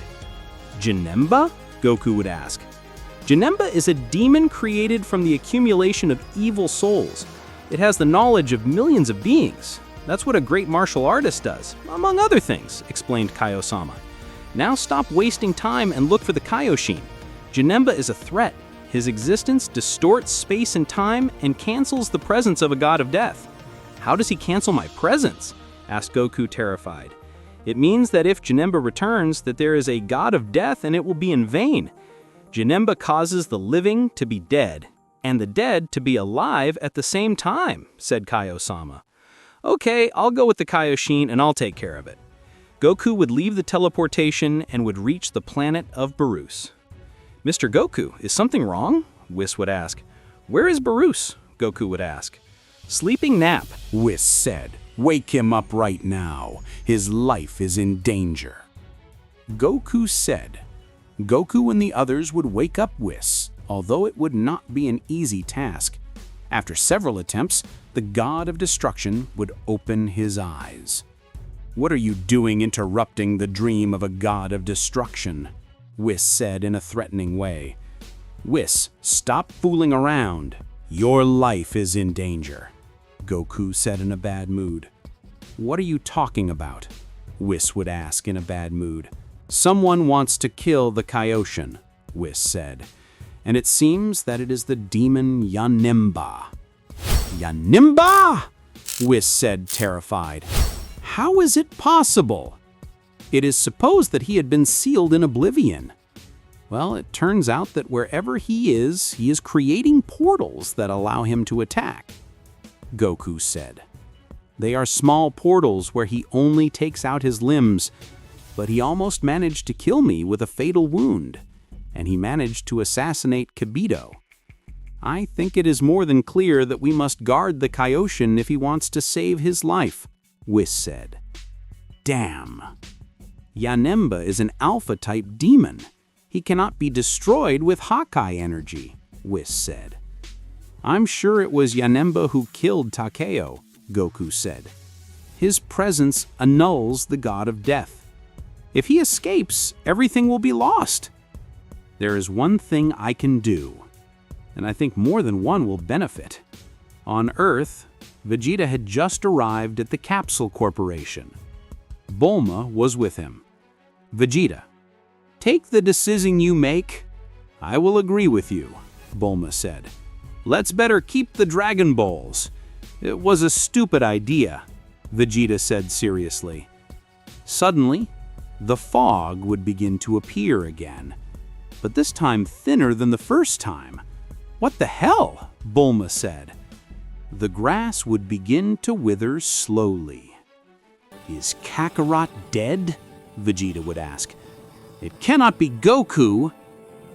Janemba? Goku would ask. Janemba is a demon created from the accumulation of evil souls. It has the knowledge of millions of beings. That's what a great martial artist does, among other things, explained Kaio-sama. Now stop wasting time and look for the Kaioshin. Janemba is a threat. His existence distorts space and time and cancels the presence of a god of death. How does he cancel my presence? Asked Goku, terrified. It means that if Janemba returns, that there is a god of death and it will be in vain. Janemba causes the living to be dead and the dead to be alive at the same time, said Kaio-sama. Okay, I'll go with the Kaioshin and I'll take care of it. Goku would leave the teleportation and would reach the planet of Beerus. Mr. Goku, is something wrong? Whis would ask. Where is Beerus? Goku would ask. Sleeping nap, Whis said. Wake him up right now. His life is in danger. Goku said. Goku and the others would wake up Whis, although it would not be an easy task. After several attempts, the god of destruction would open his eyes. What are you doing interrupting the dream of a god of destruction? Whis said in a threatening way. Whis, stop fooling around. Your life is in danger, Goku said in a bad mood. What are you talking about? Whis would ask in a bad mood. Someone wants to kill the Kaioshin, Whis said, and it seems that it is the demon Janemba. Janemba? Whis said, terrified. How is it possible? It is supposed that he had been sealed in oblivion. Well, it turns out that wherever he is creating portals that allow him to attack, Goku said. They are small portals where he only takes out his limbs, but he almost managed to kill me with a fatal wound, and he managed to assassinate Kibito. I think it is more than clear that we must guard the Kaioshin if he wants to save his life, Whis said. Damn. Janemba is an alpha-type demon. He cannot be destroyed with Hakai energy, Whis said. I'm sure it was Yanemba who killed Takeo, Goku said. His presence annuls the god of death. If he escapes, everything will be lost. There is one thing I can do, and I think more than one will benefit. On Earth, Vegeta had just arrived at the Capsule Corporation. Bulma was with him. Vegeta, take the decision you make. I will agree with you, Bulma said. Let's better keep the Dragon Balls. It was a stupid idea, Vegeta said seriously. Suddenly, the fog would begin to appear again, but this time thinner than the first time. What the hell? Bulma said. The grass would begin to wither slowly. Is Kakarot dead? Vegeta would ask. It cannot be Goku.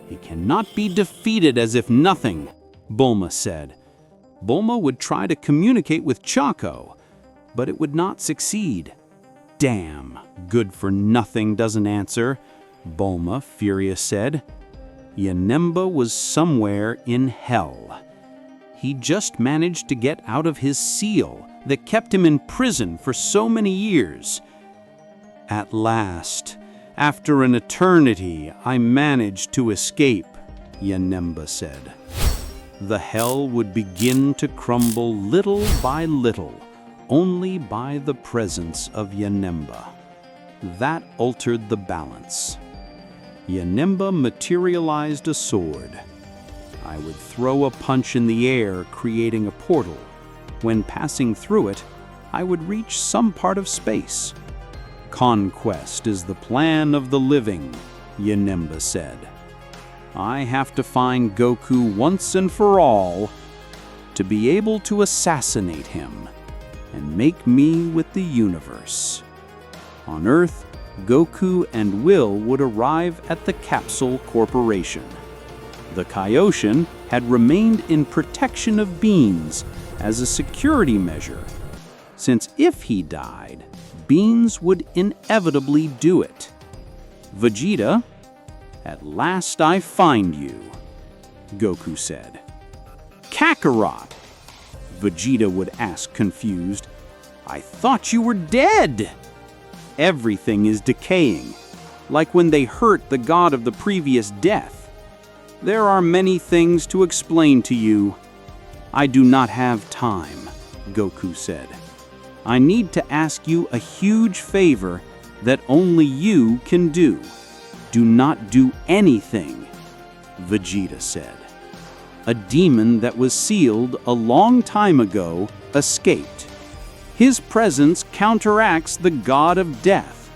He cannot be defeated as if nothing, Bulma said. Bulma would try to communicate with Chaco, but it would not succeed. Damn, good for nothing doesn't answer, Bulma, furious, said. Yanemba was somewhere in hell. He just managed to get out of his seal that kept him in prison for so many years. At last, after an eternity, I managed to escape, Yanemba said. The hell would begin to crumble little by little, only by the presence of Yanemba. That altered the balance. Yanemba materialized a sword. I would throw a punch in the air, creating a portal. When passing through it, I would reach some part of space. Conquest is the plan of the living, Yanemba said. I have to find Goku once and for all to be able to assassinate him and make me with the universe. On Earth, Goku and Will would arrive at the Capsule Corporation. The Kaioshin had remained in protection of Beans as a security measure, since if he died, Beans would inevitably do it. Vegeta, at last I find you, Goku said. Kakarot, Vegeta would ask confused. I thought you were dead. Everything is decaying, like when they hurt the god of the previous death. There are many things to explain to you. I do not have time, Goku said. I need to ask you a huge favor that only you can do. Do not do anything, Vegeta said. A demon that was sealed a long time ago escaped. His presence counteracts the god of death,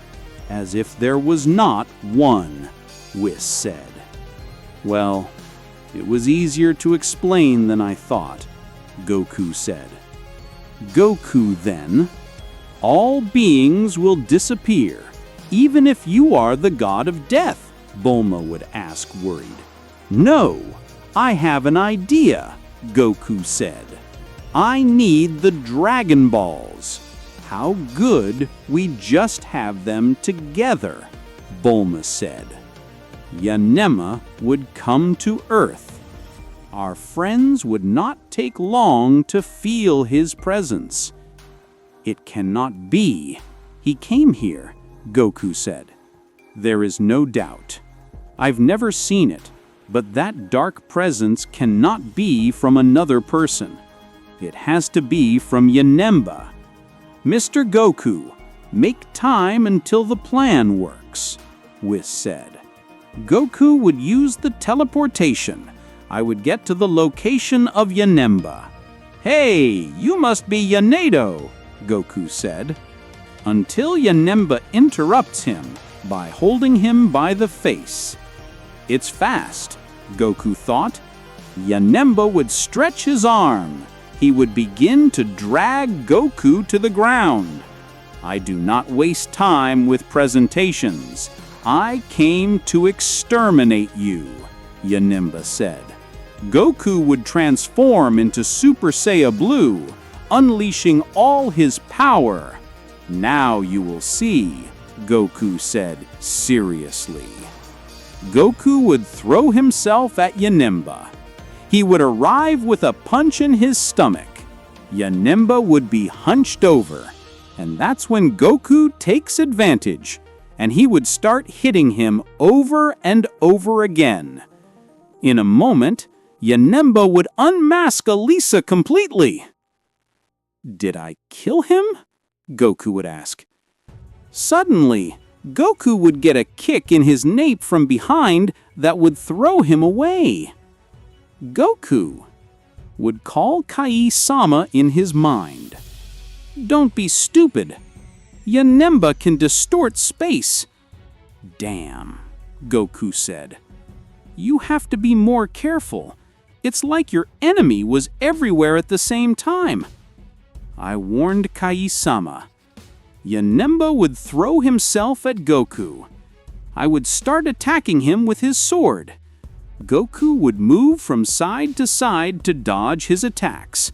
as if there was not one, Whis said. Well, it was easier to explain than I thought, Goku said. Goku, then, all beings will disappear, even if you are the god of death, Bulma would ask, worried. No, I have an idea, Goku said. I need the Dragon Balls. How good we just have them together, Bulma said. Yanemba would come to Earth. Our friends would not take long to feel his presence. It cannot be. He came here, Goku said. There is no doubt. I've never seen it, but that dark presence cannot be from another person. It has to be from Yanemba. Mr. Goku, make time until the plan works, Whis said. Goku would use the teleportation. I would get to the location of Yanemba. Hey, you must be Yanedo, Goku said. Until Yanemba interrupts him by holding him by the face. It's fast, Goku thought. Yanemba would stretch his arm. He would begin to drag Goku to the ground. I do not waste time with presentations. I came to exterminate you, Yanemba said. Goku would transform into Super Saiyan Blue, unleashing all his power. Now you will see, Goku said seriously. Goku would throw himself at Yanemba. He would arrive with a punch in his stomach. Janemba would be hunched over, and that's when Goku takes advantage, and he would start hitting him over and over again. In a moment, Janemba would unmask Elisa completely. "Did I kill him?" Goku would ask. Suddenly, Goku would get a kick in his nape from behind that would throw him away. Goku would call Kai-sama in his mind. "Don't be stupid. Janemba can distort space." "Damn," Goku said. "You have to be more careful. It's like your enemy was everywhere at the same time." I warned Kai-sama. Janemba would throw himself at Goku. I would start attacking him with his sword. Goku would move from side to side to dodge his attacks,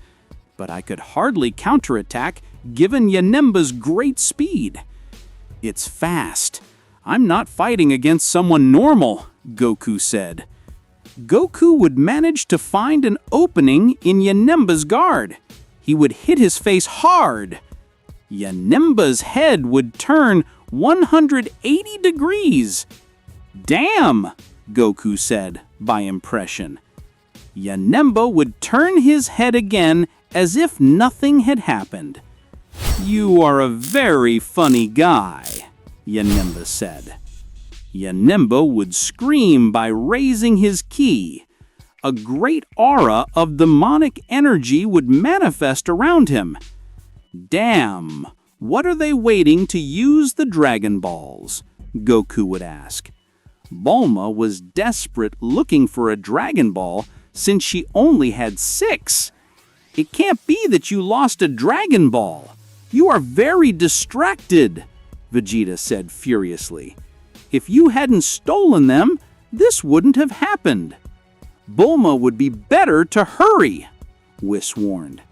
but I could hardly counterattack given Janemba's great speed. "It's fast. I'm not fighting against someone normal," Goku said. Goku would manage to find an opening in Janemba's guard. He would hit his face hard. Janemba's head would turn 180 degrees. "Damn," Goku said by impression. Janemba would turn his head again as if nothing had happened. "You are a very funny guy," Janemba said. Janemba would scream by raising his ki. A great aura of demonic energy would manifest around him. "Damn, what are they waiting to use the Dragon Balls?" Goku would ask. Bulma was desperate looking for a Dragon Ball since she only had 6. "It can't be that you lost a Dragon Ball. You are very distracted," Vegeta said furiously. "If you hadn't stolen them, this wouldn't have happened." "Bulma would be better to hurry," Whis warned.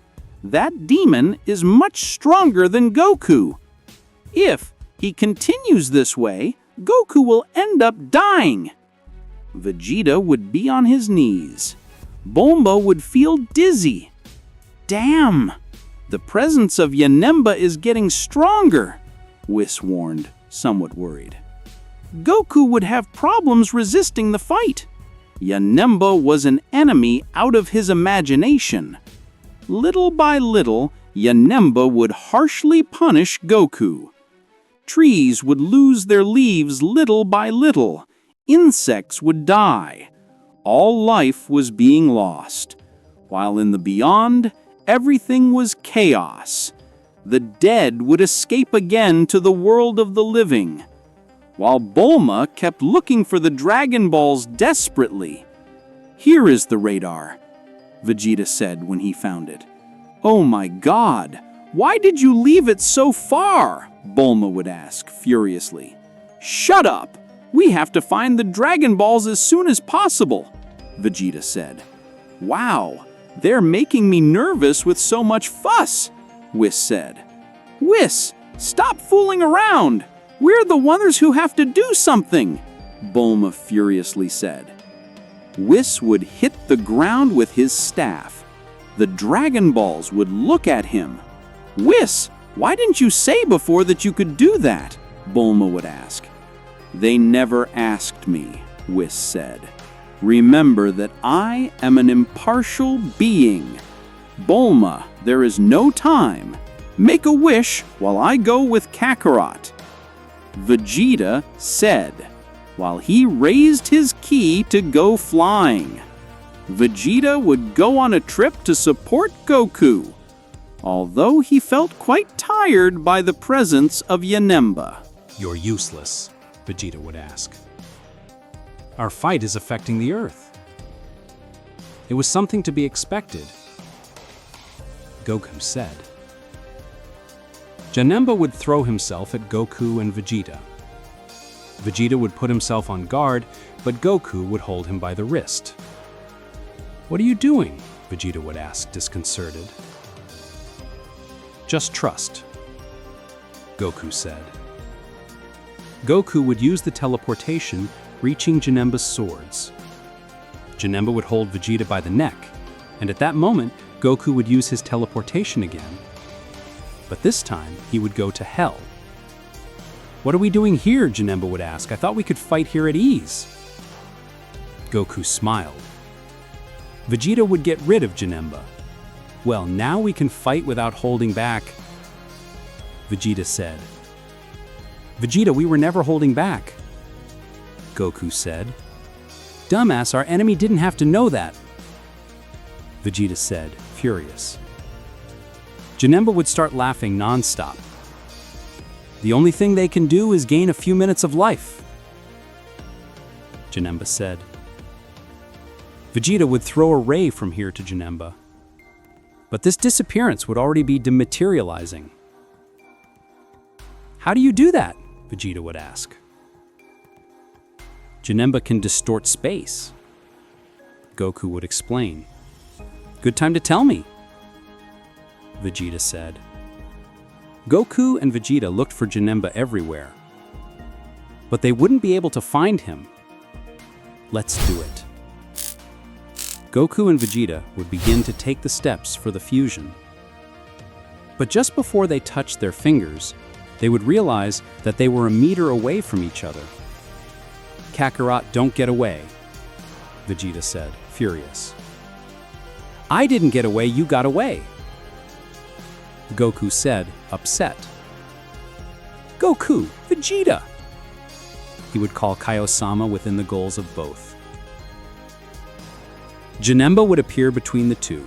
"That demon is much stronger than Goku. If he continues this way, Goku will end up dying." Vegeta would be on his knees. Bulma would feel dizzy. "Damn, the presence of Janemba is getting stronger," Whis warned, somewhat worried. "Goku would have problems resisting the fight. Janemba was an enemy out of his imagination." Little by little, Janemba would harshly punish Goku. Trees would lose their leaves little by little. Insects would die. All life was being lost. While in the beyond, everything was chaos. The dead would escape again to the world of the living. While Bulma kept looking for the Dragon Balls desperately. "Here is the radar," Vegeta said when he found it. "Oh my God, why did you leave it so far?" Bulma would ask furiously. "Shut up! We have to find the Dragon Balls as soon as possible," Vegeta said. "Wow, they're making me nervous with so much fuss," Whis said. "Whis, stop fooling around! We're the ones who have to do something," Bulma furiously said. Whis would hit the ground with his staff. The Dragon Balls would look at him. "Whis, why didn't you say before that you could do that?" Bulma would ask. "They never asked me," Whis said. "Remember that I am an impartial being. Bulma, there is no time. Make a wish while I go with Kakarot," Vegeta said, while he raised his ki to go flying. Vegeta would go on a trip to support Goku, although he felt quite tired by the presence of Janemba. "You're useless," Vegeta would ask. "Our fight is affecting the Earth." It was something to be expected, Goku said. Janemba would throw himself at Goku and Vegeta. Vegeta would put himself on guard, but Goku would hold him by the wrist. "What are you doing?" Vegeta would ask, disconcerted. "Just trust," Goku said. Goku would use the teleportation, reaching Janemba's swords. Janemba would hold Vegeta by the neck, and at that moment, Goku would use his teleportation again. But this time, he would go to hell. "What are we doing here?" Janemba would ask. "I thought we could fight here at ease." Goku smiled. Vegeta would get rid of Janemba. "Well, now we can fight without holding back," Vegeta said. "Vegeta, we were never holding back," Goku said. "Dumbass, our enemy didn't have to know that," Vegeta said, furious. Janemba would start laughing non-stop. "The only thing they can do is gain a few minutes of life," Janemba said. Vegeta would throw a ray from here to Janemba. But this disappearance would already be dematerializing. "How do you do that?" Vegeta would ask. "Janemba can distort space," Goku would explain. "Good time to tell me," Vegeta said. Goku and Vegeta looked for Janemba everywhere, but they wouldn't be able to find him. "Let's do it." Goku and Vegeta would begin to take the steps for the fusion. But just before they touched their fingers, they would realize that they were a meter away from each other. "Kakarot, don't get away," Vegeta said, furious. "I didn't get away, you got away," Goku said, upset. "Goku, Vegeta!" he would call Kaiosama within the goals of both. Janemba would appear between the two.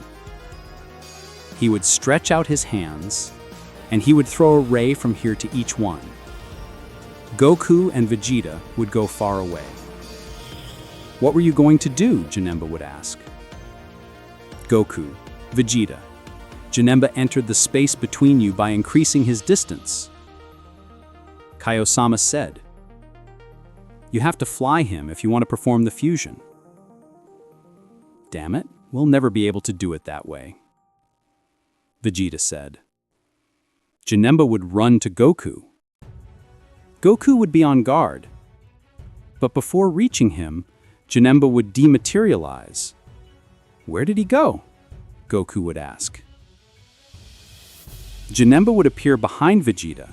He would stretch out his hands, and he would throw a ray from here to each one. Goku and Vegeta would go far away. "What were you going to do?" Janemba would ask. "Goku, Vegeta, Janemba entered the space between you by increasing his distance," Kaiosama said. "You have to fly him if you want to perform the fusion." "Damn it, we'll never be able to do it that way," Vegeta said. Janemba would run to Goku. Goku would be on guard. But before reaching him, Janemba would dematerialize. "Where did he go?" Goku would ask. Janemba would appear behind Vegeta,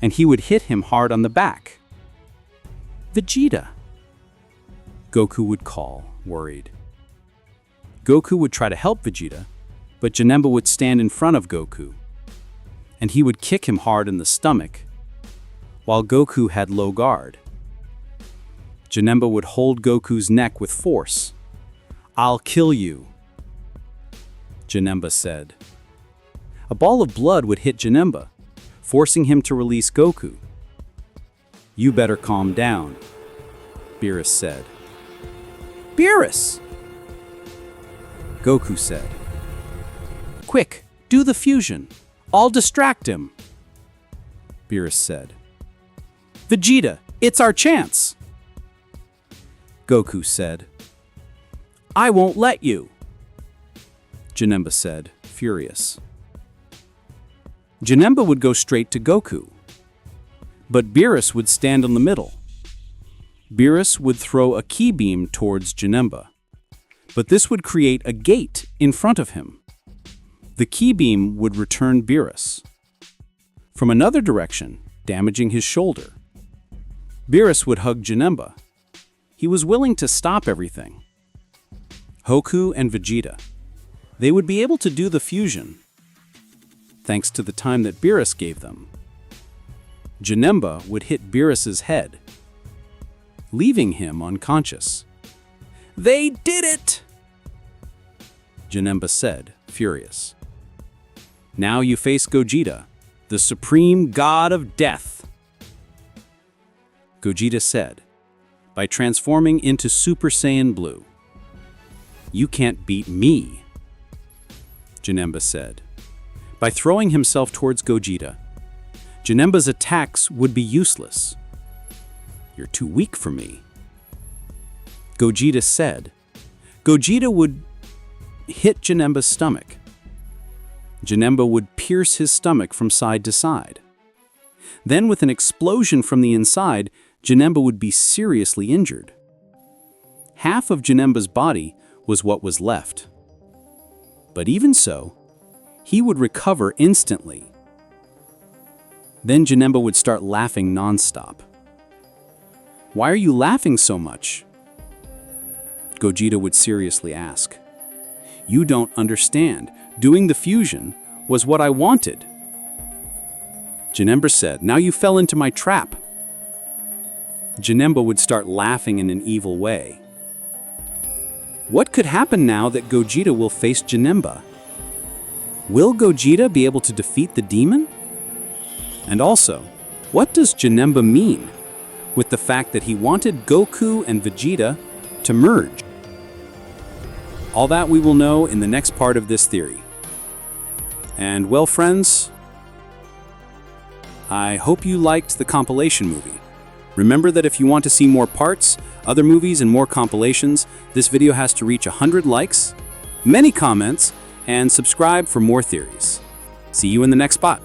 and he would hit him hard on the back. "Vegeta!" Goku would call, worried. Goku would try to help Vegeta, but Janemba would stand in front of Goku, and he would kick him hard in the stomach, while Goku had low guard. Janemba would hold Goku's neck with force. "I'll kill you," Janemba said. A ball of blood would hit Janemba, forcing him to release Goku. "You better calm down," Beerus said. "Beerus!" Goku said. "Quick, do the fusion. I'll distract him," Beerus said. "Vegeta, it's our chance," Goku said. "I won't let you," Janemba said, furious. Janemba would go straight to Goku, but Beerus would stand in the middle. Beerus would throw a ki beam towards Janemba, but this would create a gate in front of him. The ki beam would return Beerus from another direction, damaging his shoulder. Beerus would hug Janemba. He was willing to stop everything. Goku and Vegeta. They would be able to do the fusion, thanks to the time that Beerus gave them. Janemba would hit Beerus's head, leaving him unconscious. "They did it!" Janemba said, furious. "Now you face Gogeta, the supreme god of death," Gogeta said, by transforming into Super Saiyan Blue. "You can't beat me," Janemba said. By throwing himself towards Gogeta, Janemba's attacks would be useless. "You're too weak for me," Gogeta said. Gogeta would hit Janemba's stomach. Janemba would pierce his stomach from side to side. Then, with an explosion from the inside, Janemba would be seriously injured. half of Janemba's body was what was left. But even so, he would recover instantly. Then Janemba would start laughing non-stop. "Why are you laughing so much?" Gogeta would seriously ask. "You don't understand. Doing the fusion was what I wanted." Janemba said, "Now you fell into my trap." Janemba would start laughing in an evil way. What could happen now that Gogeta will face Janemba? Will Gogeta be able to defeat the demon? And also, what does Janemba mean with the fact that he wanted Goku and Vegeta to merge? All that we will know in the next part of this theory. And well, friends, I hope you liked the compilation movie. Remember that if you want to see more parts, other movies, and more compilations, this video has to reach 100 likes, many comments, and subscribe for more theories. See you in the next spot.